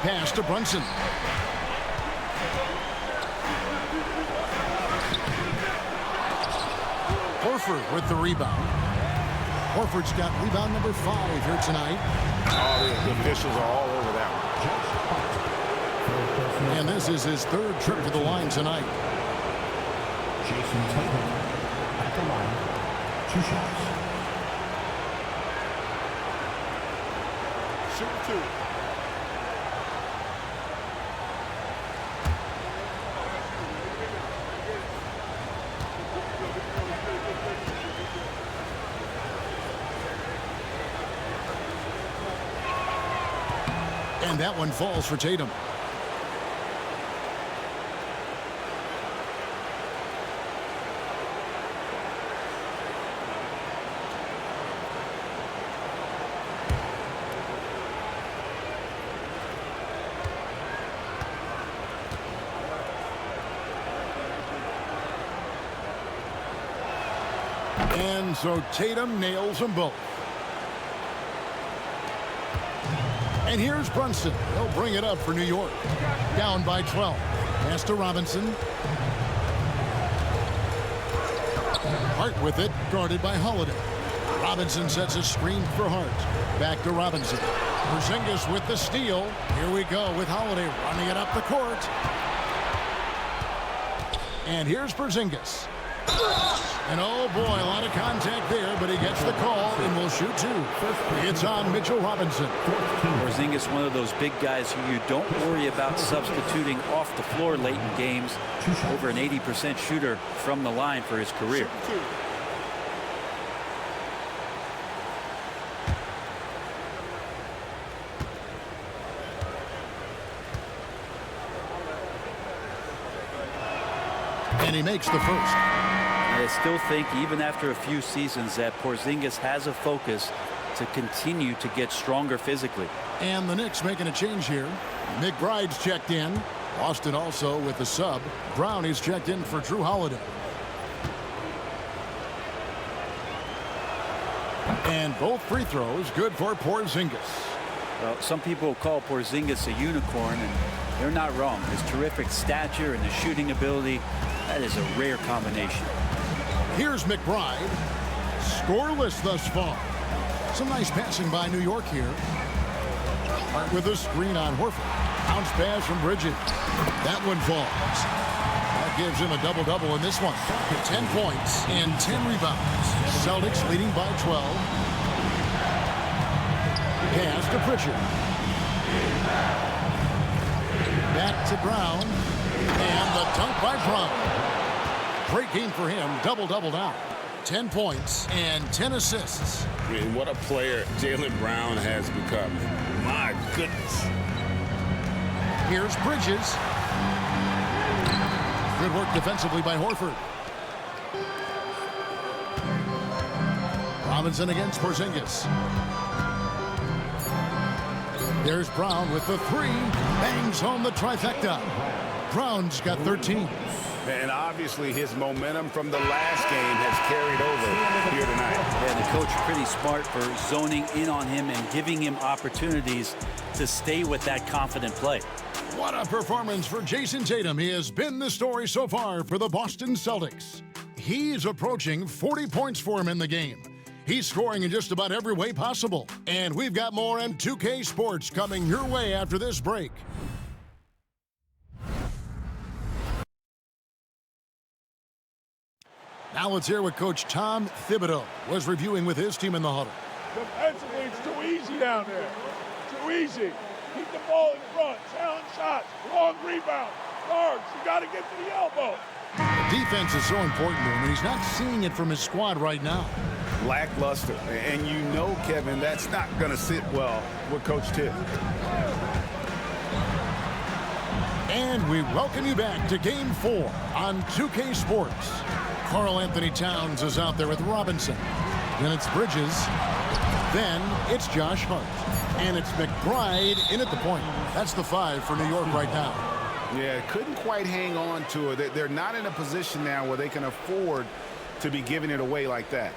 Pass to Brunson. Horford with the rebound. Horford's got rebound number 5 here tonight. Oh, the officials are all over that one. And this is his 3rd trip to the line tonight. Jason Tatum at the line. 2 shots. Shoot 2. And that one falls for Tatum. And so Tatum nails them both. And here's Brunson. He'll bring it up for New York. Down by 12. Pass to Robinson. Hart with it, guarded by Holiday. Robinson sets a screen for Hart. Back to Robinson. Porzingis with the steal. Here we go with Holiday running it up the court. And here's Porzingis. And oh boy, a lot of contact there, but he gets the call and will shoot 2. It's on Mitchell Robinson. Porzingis, one of those big guys who you don't worry about substituting off the floor late in games. Over an 80% shooter from the line for his career. And he makes the first. I still think, even after a few seasons, that Porzingis has a focus to continue to get stronger physically. And the Knicks making a change here. McBride's checked in. Boston also with the sub. Brown is checked in for Drew Holiday. And both free throws good for Porzingis. Well, some people call Porzingis a unicorn, and they're not wrong. His terrific stature and his shooting ability, that is a rare combination. Here's McBride. Scoreless thus far. Some nice passing by New York here. Hart with a screen on Horford. Bounce pass from Bridges. That one falls. That gives him a double-double in this one. 10 points and 10 rebounds. Celtics leading by 12. Pass to Pritchard. Back to Brown. And the dunk by Brown. Great game for him. Double-double now. 10 points and 10 assists. I mean, what a player Jaylen Brown has become. My goodness. Here's Bridges. Good work defensively by Horford. Robinson against Porzingis. There's Brown with the three. Bangs home the trifecta. Brown's got 13. And obviously his momentum from the last game has carried over here tonight. Yeah, the coach pretty smart for zoning in on him and giving him opportunities to stay with that confident play. What a performance for Jason Tatum. He has been the story so far for the Boston Celtics. He's approaching 40 points for him in the game. He's scoring in just about every way possible. And we've got more M2K Sports coming your way after this break. Now let's hear what Coach Tom Thibodeau was reviewing with his team in the huddle. Defensively, it's too easy down there. Too easy. Keep the ball in front. Challenge shots. Long rebound. Guards, you got to get to the elbow. Defense is so important to him, and he's not seeing it from his squad right now. Lackluster. And you know, Kevin, that's not going to sit well with Coach Tibb. And we welcome you back to Game 4 on 2K Sports. Karl Anthony Towns is out there with Robinson. Then it's Bridges. Then it's Josh Hart. And it's McBride in at the point. That's the 5 for New York right now. Yeah, couldn't quite hang on to it. They're not in a position now where they can afford to be giving it away like that.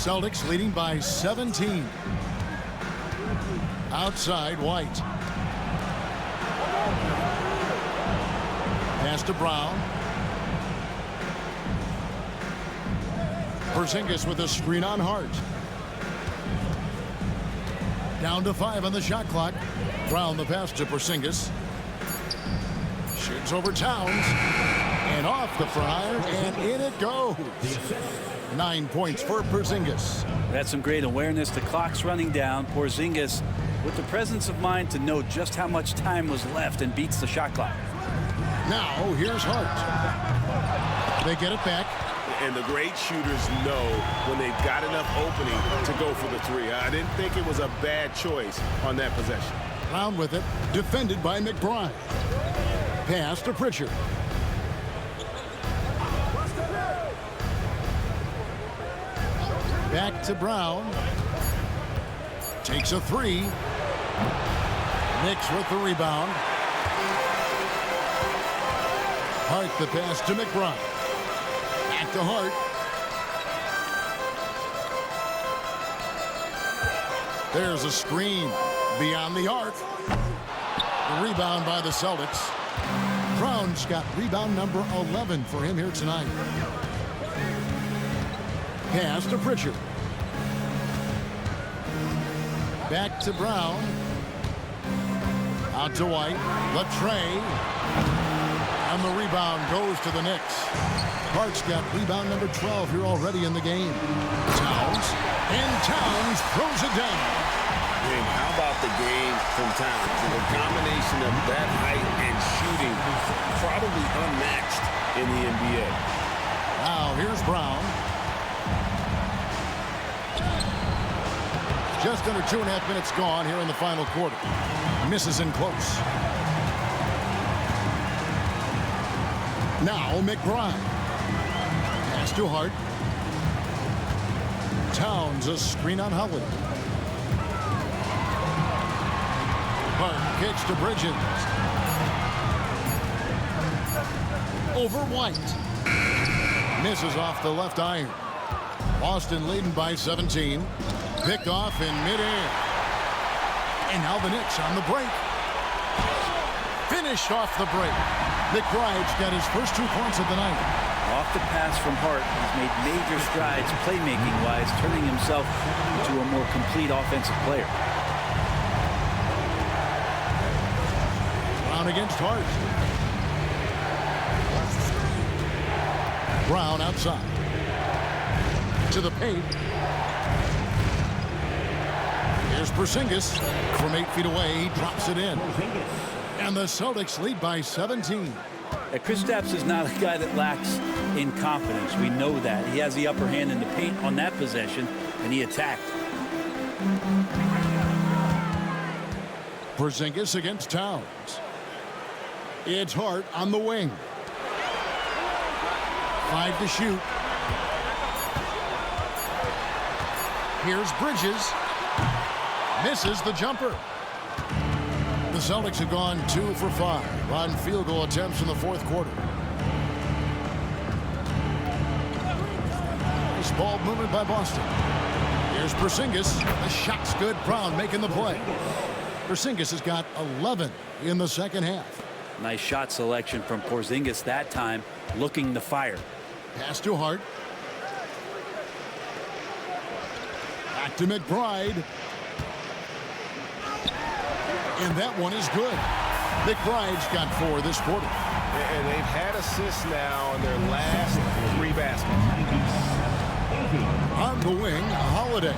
Celtics leading by 17. Outside, White. Pass to Brown. Porzingis with a screen on Hart. Down to 5 on the shot clock. Brown the pass to Porzingis. Shoots over Towns. And off the fryer, and in it goes. 9 points for Porzingis. That's some great awareness. The clock's running down. Porzingis with the presence of mind to know just how much time was left and beats the shot clock. Now here's Hart. They get it back. And the great shooters know when they've got enough opening to go for the three. I didn't think it was a bad choice on that possession. Brown with it, defended by McBride. Pass to Pritchard. Back to Brown. Takes a 3. Knicks with the rebound. Hart the pass to McBride. Back to Hart. There's a screen beyond the arc. The rebound by the Celtics. Brown's got rebound number 11 for him here tonight. Pass to Pritchard. Back to Brown. Out to White. Latrey. And the rebound goes to the Knicks. Hart's got rebound number 12 here already in the game. Towns. And Towns throws it down. And how about the game from Towns? And the combination of that height and shooting, probably unmatched in the NBA. Now here's Brown. Just under 2.5 minutes gone here in the final quarter. Misses in close. Now McBride. Pass to Hart. Towns, a screen on Howard. Hart kicks to Bridges. Over White. Misses off the left iron. Boston leading by 17. Picked off in midair. And now the Knicks on the break. Finished off the break. McBride's got his first 2 points of the night. Off the pass from Hart, he's made major strides playmaking-wise, turning himself into a more complete offensive player. Brown against Hart. Brown outside. To the paint. Here's Porzingis from 8 feet away. He drops it in. And the Celtics lead by 17. Kristaps is not a guy that lacks in confidence. We know that. He has the upper hand in the paint on that possession, and he attacked. Porzingis against Towns. It's Hart on the wing. 5 to shoot. Here's Bridges. Misses the jumper. The Celtics have gone 2 for 5 on field goal attempts in the 4th quarter. Nice ball movement by Boston. Here's Porzingis. The shot's good. Brown making the play. Porzingis has got 11 in the second half. Nice shot selection from Porzingis that time, looking to fire. Pass to Hart. Back to McBride. And that one is good. McBride's got 4 this quarter. And they've had assists now in their last 3 baskets. On the wing, Holiday.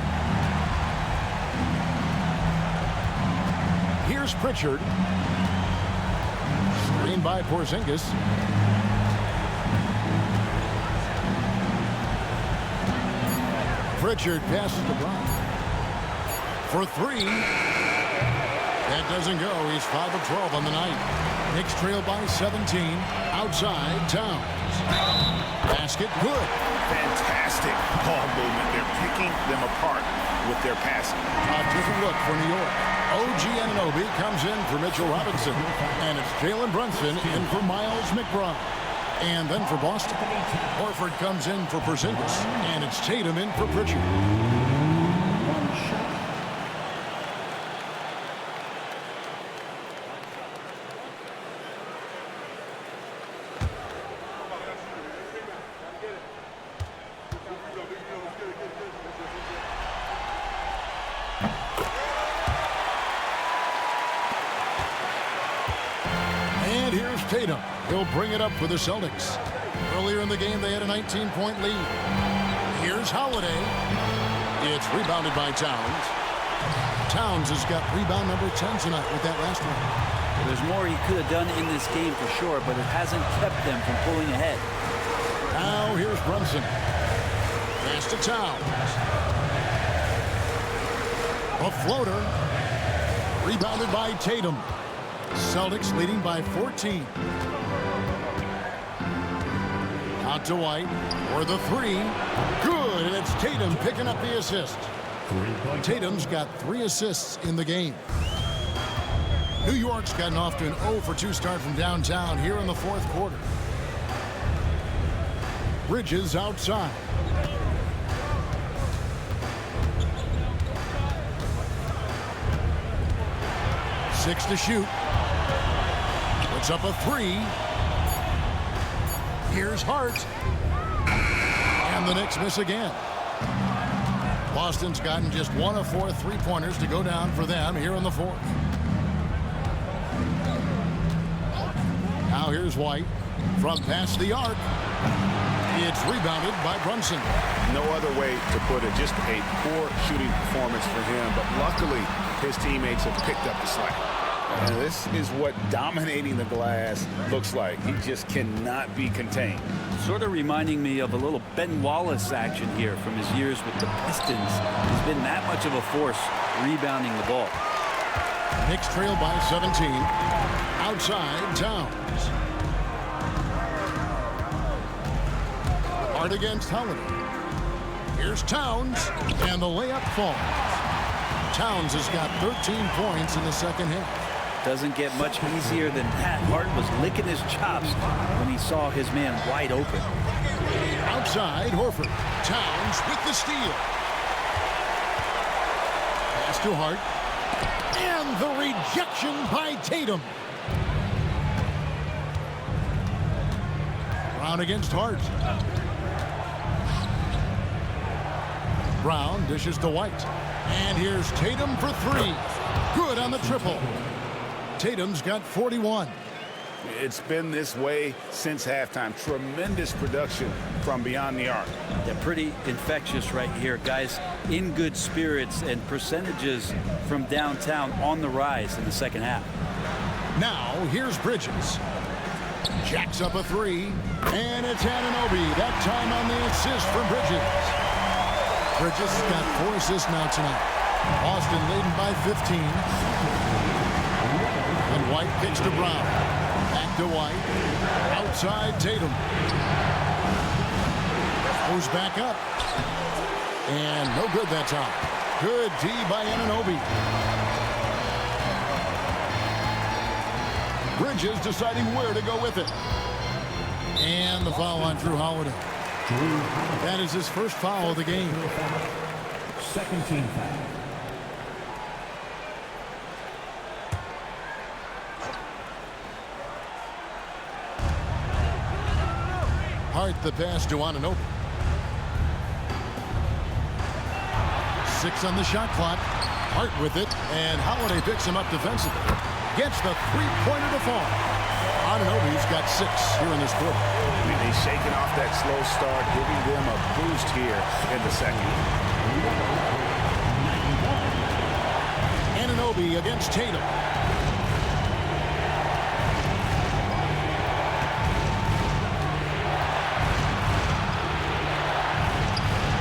Here's Pritchard. Screen by Porzingis. Pritchard passes to Brown. For 3. That doesn't go. He's 5 of 12 on the night. Knicks trail by 17. Outside, Towns. Basket, good. Fantastic ball movement. They're picking them apart with their passing. A different look for New York. OG Anunoby comes in for Mitchell Robinson. And it's Jalen Brunson in for Miles McBride. And then for Boston, Horford comes in for Porzingis. And it's Tatum in for Pritchard. And here's Tatum. He'll bring it up for the Celtics. Earlier in the game, they had a 19-point lead. Here's Holiday. It's rebounded by Towns. Towns has got rebound number 10 tonight with that last one. Well, there's more he could have done in this game for sure, but it hasn't kept them from pulling ahead. Now here's Brunson. Pass to Towns. A floater. Rebounded by Tatum. Celtics leading by 14. Out to White for the 3. Good, and it's Tatum picking up the assist. Tatum's got 3 assists in the game. New York's gotten off to an 0 for 2 start from downtown here in the 4th quarter. Bridges outside. Six to shoot. Puts up a 3. Here's Hart. And the Knicks miss again. Boston's gotten just 1 of 4 3-pointers to go down for them here in the 4th. Now here's White from past the arc. It's rebounded by Brunson. No other way to put it. Just a poor shooting performance for him. But luckily, his teammates have picked up the slack. And this is what dominating the glass looks like. He just cannot be contained. Sort of reminding me of a little Ben Wallace action here from his years with the Pistons. He's been that much of a force rebounding the ball. Knicks trail by 17. Outside, Towns. Hart against Holiday. Here's Towns, and the layup falls. Towns has got 13 points in the second half. Doesn't get much easier than that. Hart was licking his chops when he saw his man wide open. Outside, Horford. Towns with the steal. Pass to Hart. And the rejection by Tatum. Brown against Hart. Brown dishes to White. And here's Tatum for three. Good on the triple. Tatum's got 41. It's been this way since halftime. Tremendous production from beyond the arc. They're pretty infectious right here, guys. In good spirits, and percentages from downtown on the rise in the second half. Now, here's Bridges. Jacks up a three. And it's Anunoby. That time on the assist from Bridges. Bridges has got 4 assists now tonight. Boston leading by 15. And White kicks to Brown. Back to White. Outside Tatum. Goes back up. And no good that time. Good D by Anunoby. Bridges deciding where to go with it. And the foul on Drew Holiday. That is his first foul of the game. Second team foul. Hart the pass to Anunoby. 6 on the shot clock. Hart with it, and Holiday picks him up defensively. Gets the three-pointer to fall. Anunoby's got 6 here in this quarter. I mean, they're shaking off that slow start, giving them a boost here in the second. Anunoby against Tatum.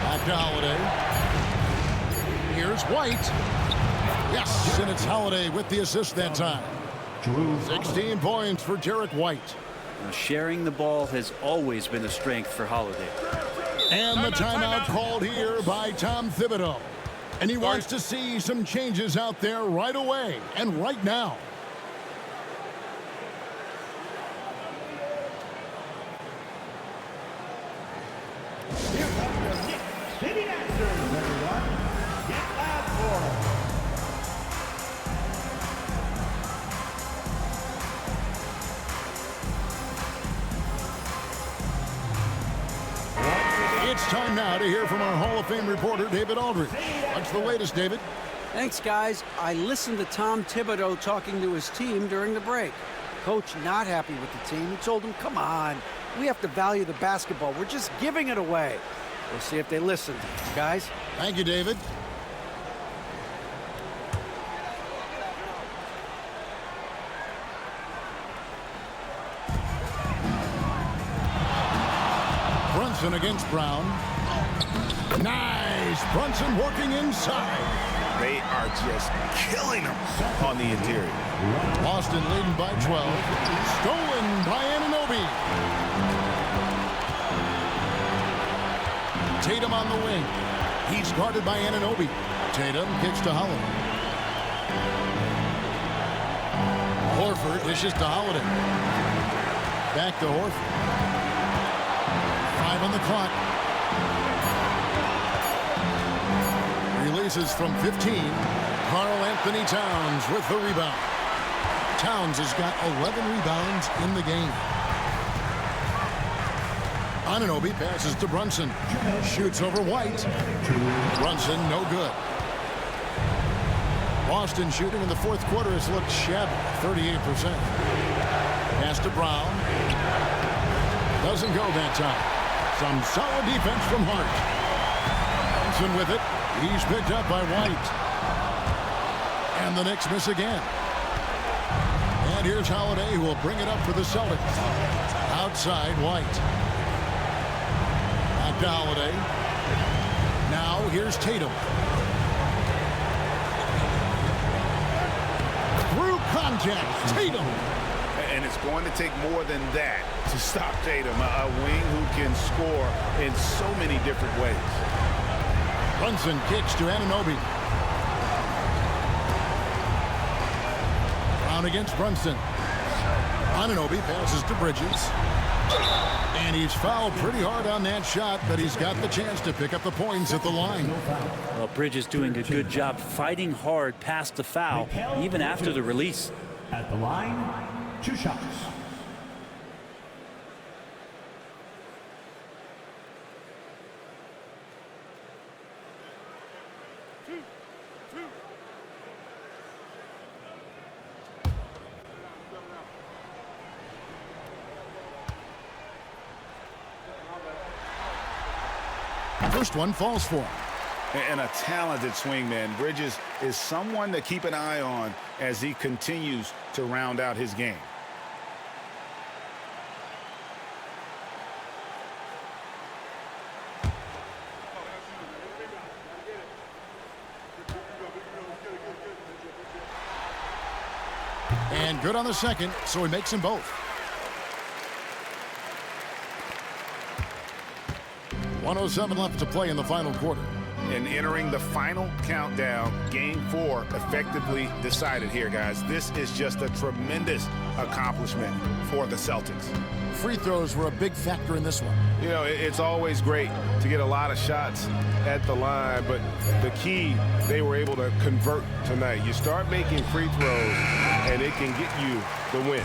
Back to Holiday. Here's White. Yes, and it's Holiday with the assist that time. 16 points for Derek White. Now, sharing the ball has always been a strength for Holiday. And the timeout called here by Tom Thibodeau. And he wants to see some changes out there right away and right now. Here comes your Knicks City Dancers, everyone. Get loud for them. It's time now to hear from our Hall of Fame reporter, David Aldridge. What's the latest, David? Thanks, guys. I listened to Tom Thibodeau talking to his team during the break. Coach not happy with the team. He told them, come on, we have to value the basketball. We're just giving it away. We'll see if they listen. Guys? Thank you, David. Brunson against Brown. Nice. Brunson working inside. They are just killing them on the interior. Boston leading by 12. Stolen by Anunoby. Tatum on the wing. He's guarded by Anunoby. Tatum kicks to Holiday. Horford dishes to Holiday. Back to Horford. 5 on the clock. Releases from 15. Karl Anthony Towns with the rebound. Towns has got 11 rebounds in the game. Anunoby passes to Brunson. Shoots over White. Brunson, no good. Boston shooting in the fourth quarter has looked shabby, 38%. Pass to Brown. Doesn't go that time. Some solid defense from Hart. Brunson with it. He's picked up by White. And the Knicks miss again. And here's Holiday, who will bring it up for the Celtics. Outside, White. Back to Holiday. Now here's Tatum. Through contact, Tatum. And it's going to take more than that to stop Tatum, a wing who can score in so many different ways. Brunson kicks to Anunoby. Brown against Brunson. Anunoby passes to Bridges. And he's fouled pretty hard on that shot, but he's got the chance to pick up the points at the line. Well, Bridges doing a good job fighting hard past the foul, even after the release. At the line, 2 shots. First one falls for him. And a talented swingman. Bridges is someone to keep an eye on as he continues to round out his game. And good on the second, so he makes them both. 1:07 left to play in the final quarter. And entering the final countdown, Game 4 effectively decided here, guys. This is just a tremendous accomplishment for the Celtics. Free throws were a big factor in this one. You know, it's always great to get a lot of shots at the line, but the key, they were able to convert tonight. You start making free throws, and it can get you the win.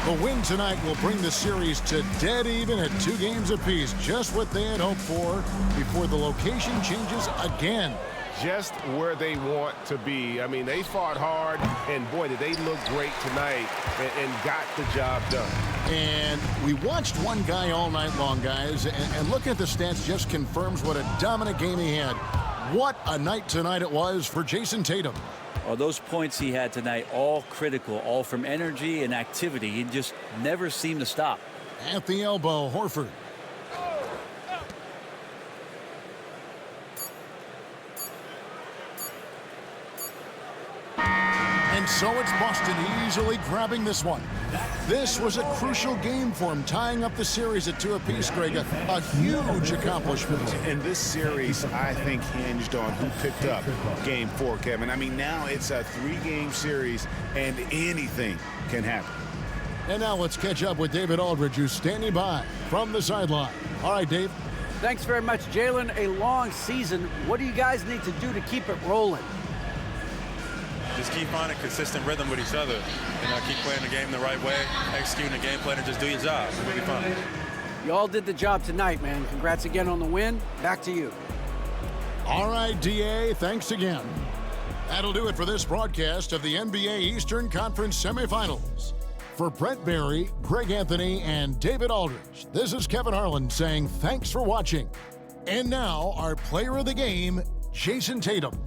The win tonight will bring the series to dead even at 2 games apiece, just what they had hoped for before the location changes again. Just where they want to be. I mean, they fought hard, and boy, did they look great tonight and got the job done. And we watched one guy all night long, guys, and looking at the stats just confirms what a dominant game he had. What a night tonight it was for Jason Tatum. Oh, those points he had tonight, all critical, all from energy and activity. He just never seemed to stop. At the elbow, Horford. And so it's Boston easily grabbing this one. This was a crucial game for him, tying up the series at 2 apiece, Greg. A huge accomplishment. And this series, I think, hinged on who picked up Game 4, Kevin. I mean, now it's a 3-game series, and anything can happen. And now let's catch up with David Aldridge, who's standing by from the sideline. All right, Dave. Thanks very much, Jalen. A long season. What do you guys need to do to keep it rolling? Just keep finding consistent rhythm with each other. You know, keep playing the game the right way, executing the game plan, and just do your job. It'll be fun. You all did the job tonight, man. Congrats again on the win. Back to you. All right, DA, thanks again. That'll do it for this broadcast of the NBA Eastern Conference semifinals. For Brent Barry, Greg Anthony, and David Aldridge, this is Kevin Harlan saying thanks for watching. And now, our player of the game, Jason Tatum.